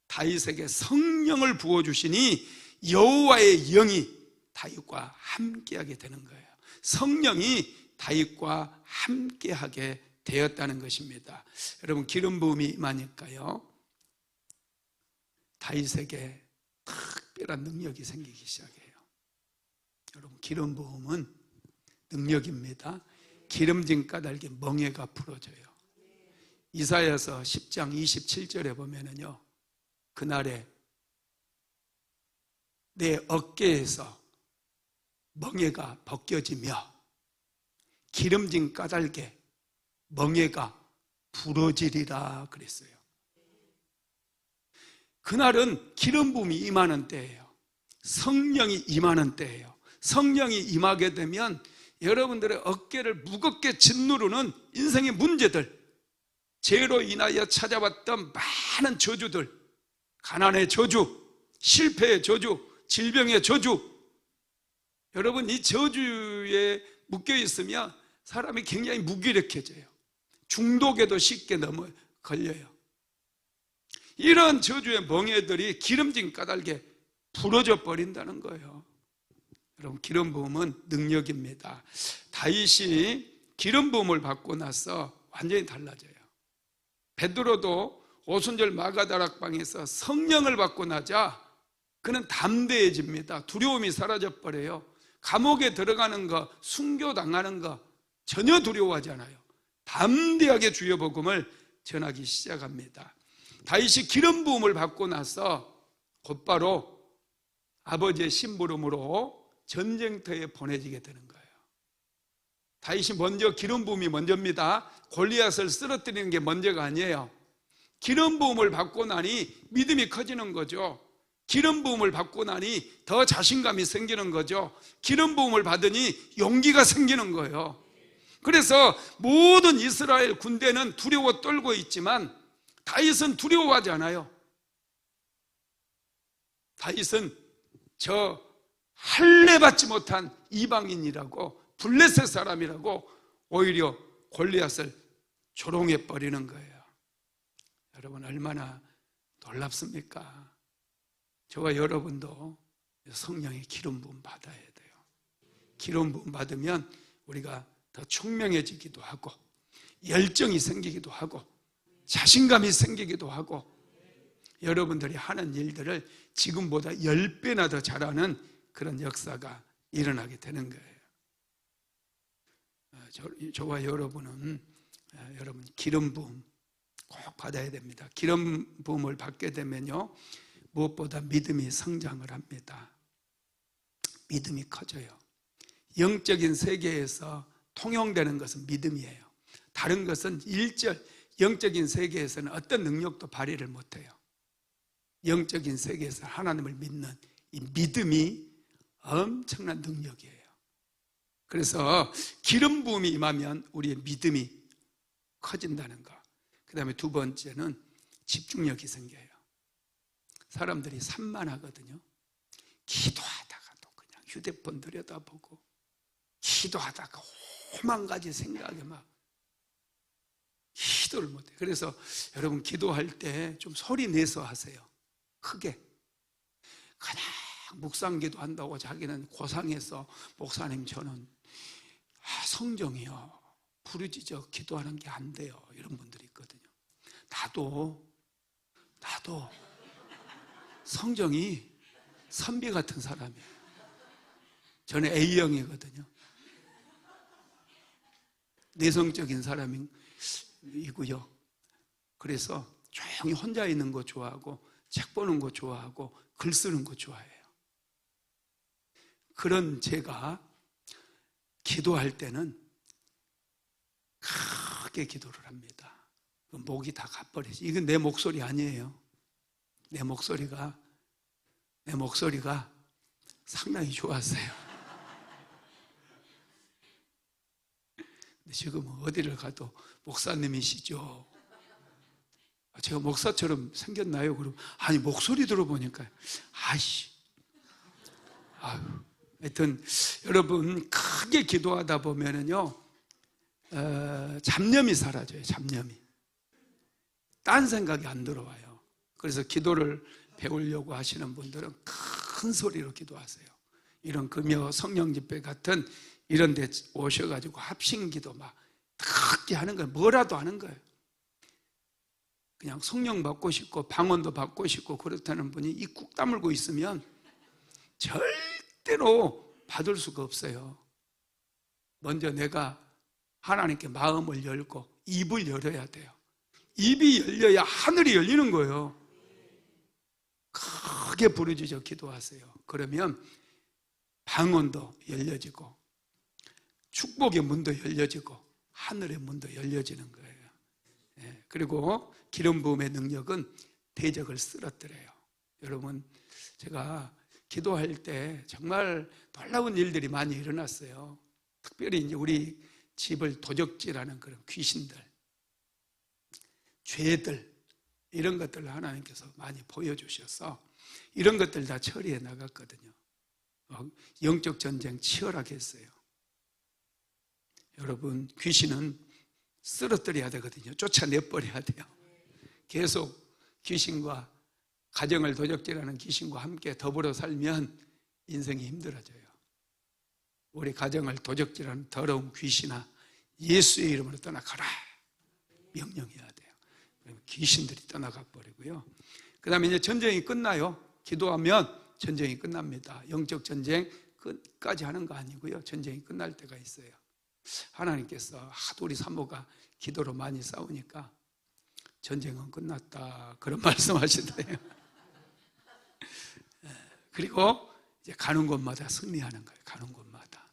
다윗에게 성령을 부어주시니 여호와의 영이 다윗과 함께하게 되는 거예요. 성령이 다윗과 함께하게 되었다는 것입니다. 여러분, 기름 부음이 임하니까요 다윗에게 특별한 능력이 생기기 시작해요. 여러분, 기름 부음은 능력입니다. 기름진 까닭에 멍에가 풀어져요. 이사야서 10장 27절에 보면은요, 그날에 내 어깨에서 멍에가 벗겨지며 기름진 까닭에 멍에가 부러지리라 그랬어요. 그날은 기름 부음이 임하는 때예요. 성령이 임하는 때예요. 성령이 임하게 되면 여러분들의 어깨를 무겁게 짓누르는 인생의 문제들, 죄로 인하여 찾아왔던 많은 저주들, 가난의 저주, 실패의 저주, 질병의 저주, 여러분, 이 저주에 묶여 있으면 사람이 굉장히 무기력해져요. 중독에도 쉽게 걸려요. 이런 저주의 멍에들이 기름진 까닭에 부러져 버린다는 거예요. 여러분, 기름 부음은 능력입니다. 다윗이 기름 부음을 받고 나서 완전히 달라져요. 베드로도 오순절 마가다락방에서 성령을 받고 나자 그는 담대해집니다. 두려움이 사라져 버려요. 감옥에 들어가는 거, 순교당하는 거 전혀 두려워하지 않아요. 담대하게 주의 복음을 전하기 시작합니다. 다윗이 기름 부음을 받고 나서 곧바로 아버지의 심부름으로 전쟁터에 보내지게 되는 거예요. 다윗이 먼저, 기름 부음이 먼저입니다. 골리앗을 쓰러뜨리는 게 먼저가 아니에요. 기름 부음을 받고 나니 믿음이 커지는 거죠. 기름 부음을 받고 나니 더 자신감이 생기는 거죠. 기름 부음을 받으니 용기가 생기는 거예요. 그래서 모든 이스라엘 군대는 두려워 떨고 있지만 다윗은 두려워하지 않아요. 다윗은 저 할례 받지 못한 이방인이라고, 블레셋 사람이라고 오히려 골리앗을 조롱해 버리는 거예요. 여러분 얼마나 놀랍습니까? 저와 여러분도 성령의 기름 부음 받아야 돼요. 기름 부음 받으면 우리가 더 총명해지기도 하고 열정이 생기기도 하고 자신감이 생기기도 하고 여러분들이 하는 일들을 지금보다 10배나 더 잘하는 그런 역사가 일어나게 되는 거예요. 저와 여러분은 여러분 기름 부음 꼭 받아야 됩니다. 기름 부음을 받게 되면요 무엇보다 믿음이 성장을 합니다. 믿음이 커져요. 영적인 세계에서 통용되는 것은 믿음이에요. 다른 것은 영적인 세계에서는 어떤 능력도 발휘를 못해요. 영적인 세계에서 하나님을 믿는 이 믿음이 엄청난 능력이에요. 그래서 기름 부음이 임하면 우리의 믿음이 커진다는 것. 그 다음에 두 번째는 집중력이 생겨요. 사람들이 산만하거든요. 기도하다가도 그냥 휴대폰 들여다보고 기도하다가 오만 가지 생각에 막 기도를 못해요. 그래서 여러분 기도할 때 좀 소리 내서 하세요. 크게. 그냥 묵상기도 한다고 자기는 고상해서 목사님 저는 성정이요 부르짖어 기도하는 게 안 돼요 이런 분들이 있거든요. 나도 성정이 선비 같은 사람이에요. 저는 A형이거든요. 내성적인 사람이고요. 그래서 조용히 혼자 있는 거 좋아하고 책 보는 거 좋아하고 글 쓰는 거 좋아해요. 그런 제가 기도할 때는 크게 기도를 합니다. 목이 다 가버리지. 이건 내 목소리 아니에요. 내 목소리가 상당히 좋았어요. 근데 지금 어디를 가도 목사님이시죠? 제가 목사처럼 생겼나요? 그럼 아니 목소리 들어보니까 하여튼 여러분 크게 기도하다 보면은요 잡념이 사라져요. 잡념이 딴 생각이 안 들어와요. 그래서 기도를 배우려고 하시는 분들은 큰 소리로 기도하세요. 이런 금요 성령 집회 같은 이런 데 오셔가지고 합심기도 막 크게 하는 거예요. 뭐라도 하는 거예요. 그냥 성령 받고 싶고 방언도 받고 싶고 그렇다는 분이 입 꾹 다물고 있으면 절대로 받을 수가 없어요. 먼저 내가 하나님께 마음을 열고 입을 열어야 돼요. 입이 열려야 하늘이 열리는 거예요. 크게 부르짖어 기도하세요. 그러면 방언도 열려지고 축복의 문도 열려지고 하늘의 문도 열려지는 거예요. 그리고 기름 부음의 능력은 대적을 쓰러뜨려요. 여러분 제가 기도할 때 정말 놀라운 일들이 많이 일어났어요. 특별히 이제 우리 집을 도적질하는 그런 귀신들, 죄들 이런 것들을 하나님께서 많이 보여주셔서 이런 것들 다 처리해 나갔거든요. 영적 전쟁 치열하게 했어요. 여러분 귀신은 쓰러뜨려야 되거든요. 쫓아내버려야 돼요. 계속 귀신과 가정을 도적질하는 귀신과 함께 더불어 살면 인생이 힘들어져요. 우리 가정을 도적질하는 더러운 귀신아 예수의 이름으로 떠나가라 명령해야 돼요. 그러면 귀신들이 떠나가 버리고요. 그 다음에 이제 전쟁이 끝나요. 기도하면 전쟁이 끝납니다. 영적 전쟁 끝까지 하는 거 아니고요. 전쟁이 끝날 때가 있어요. 하나님께서 하도 우리 사모가 기도로 많이 싸우니까 전쟁은 끝났다 그런 말씀하시더래요. 그리고 이제 가는 곳마다 승리하는 거예요. 가는 곳마다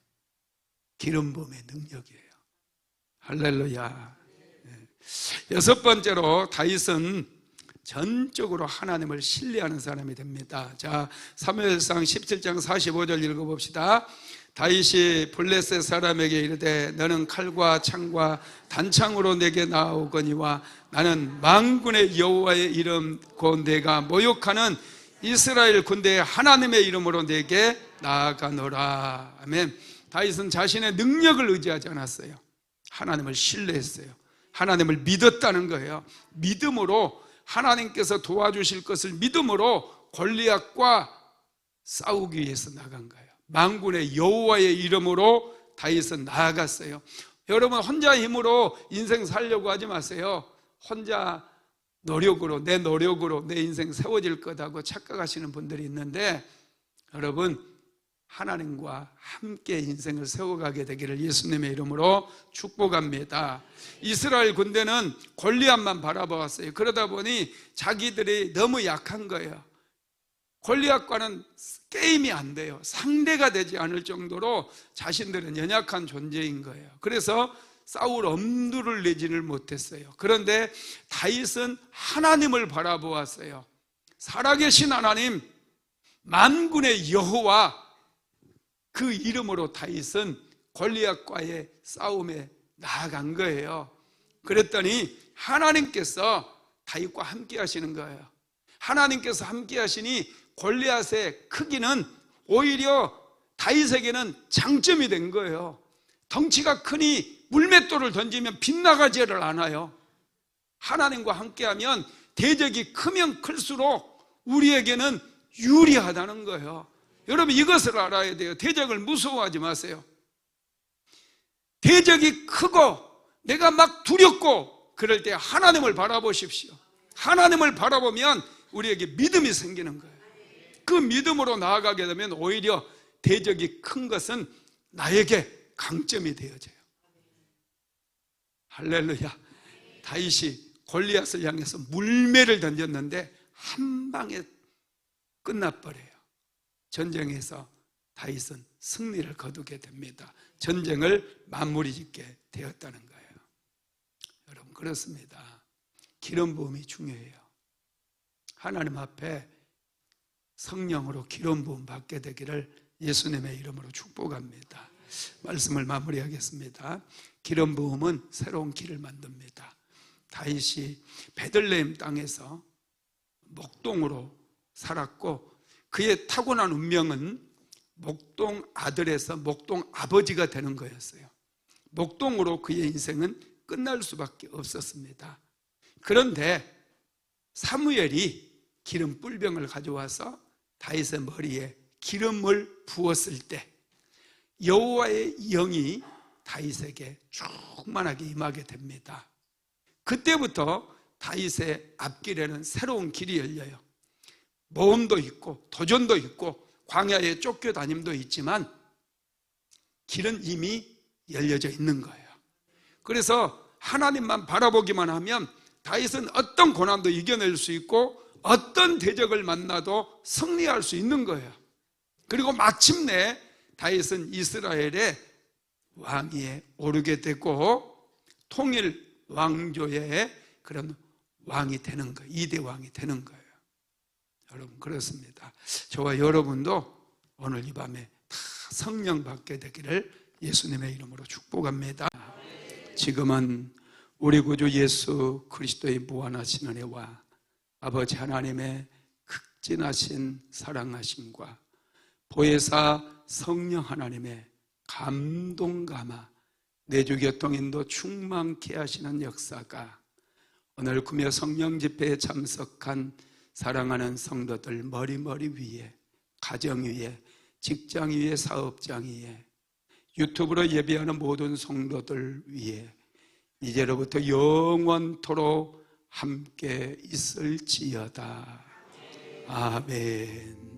기름 부음의 능력이에요. 할렐루야. 여섯 번째로 다윗은 전적으로 하나님을 신뢰하는 사람이 됩니다. 자, 사무엘상 17장 45절 읽어봅시다. 다윗이 블레셋 사람에게 이르되 너는 칼과 창과 단창으로 내게 나오거니와 나는 만군의 여호와의 이름 곧 내가 모욕하는 이스라엘 군대의 하나님의 이름으로 내게 나아가노라. 아멘. 다윗은 자신의 능력을 의지하지 않았어요. 하나님을 신뢰했어요. 하나님을 믿었다는 거예요. 믿음으로 하나님께서 도와주실 것을 믿음으로 골리앗과 싸우기 위해서 나간 거예요. 만군의 여호와의 이름으로 다윗은 나아갔어요. 여러분, 혼자 힘으로 인생 살려고 하지 마세요. 혼자 노력으로, 내 노력으로 내 인생 세워질 거다고 착각하시는 분들이 있는데, 여러분, 하나님과 함께 인생을 세워가게 되기를 예수님의 이름으로 축복합니다. 이스라엘 군대는 골리앗만 바라보았어요. 그러다 보니 자기들이 너무 약한 거예요. 골리앗과는 게임이 안 돼요. 상대가 되지 않을 정도로 자신들은 연약한 존재인 거예요. 그래서 싸울 엄두를 내지를 못했어요. 그런데 다윗은 하나님을 바라보았어요. 살아계신 하나님, 만군의 여호와, 그 이름으로 다윗은 골리앗과의 싸움에 나아간 거예요. 그랬더니 하나님께서 다윗과 함께 하시는 거예요. 하나님께서 함께 하시니 골리앗의 크기는 오히려 다윗에게는 장점이 된 거예요. 덩치가 크니 물맷돌을 던지면 빗나가지를 않아요. 하나님과 함께하면 대적이 크면 클수록 우리에게는 유리하다는 거예요. 여러분, 이것을 알아야 돼요. 대적을 무서워하지 마세요. 대적이 크고 내가 막 두렵고 그럴 때 하나님을 바라보십시오. 하나님을 바라보면 우리에게 믿음이 생기는 거예요. 그 믿음으로 나아가게 되면 오히려 대적이 큰 것은 나에게 강점이 되어져요. 할렐루야. 다윗이 골리앗을 향해서 물매를 던졌는데 한 방에 끝나버려요. 전쟁에서 다윗은 승리를 거두게 됩니다. 전쟁을 마무리 짓게 되었다는 거예요. 여러분, 그렇습니다. 기름 부음이 중요해요. 하나님 앞에 성령으로 기름 부음 받게 되기를 예수님의 이름으로 축복합니다. 말씀을 마무리하겠습니다. 기름 부음은 새로운 길을 만듭니다. 다윗이 베들레헴 땅에서 목동으로 살았고 그의 타고난 운명은 목동 아들에서 목동 아버지가 되는 거였어요. 목동으로 그의 인생은 끝날 수밖에 없었습니다. 그런데 사무엘이 기름 뿔병을 가져와서 다윗의 머리에 기름을 부었을 때 여호와의 영이 다윗에게 충만하게 임하게 됩니다. 그때부터 다윗의 앞길에는 새로운 길이 열려요. 모험도 있고 도전도 있고 광야에 쫓겨다님도 있지만 길은 이미 열려져 있는 거예요. 그래서 하나님만 바라보기만 하면 다윗은 어떤 고난도 이겨낼 수 있고 어떤 대적을 만나도 승리할 수 있는 거예요. 그리고 마침내 다윗은 이스라엘의 왕위에 오르게 되고 통일 왕조의 그런 왕이 되는 거예요. 2대 왕이 되는 거예요. 여러분, 그렇습니다. 저와 여러분도 오늘 이 밤에 다 성령 받게 되기를 예수님의 이름으로 축복합니다. 지금은 우리 구주 예수 그리스도의 무한하신 은혜와 아버지 하나님의 극진하신 사랑하심과 보혜사 성령 하나님의 감동감화 내주 교통인도 충만케 하시는 역사가 오늘 금요 성령 집회에 참석한 사랑하는 성도들 머리 위에, 가정 위에, 직장 위에, 사업장 위에, 유튜브로 예배하는 모든 성도들 위에 이제로부터 영원토록 함께 있을지어다. 아멘.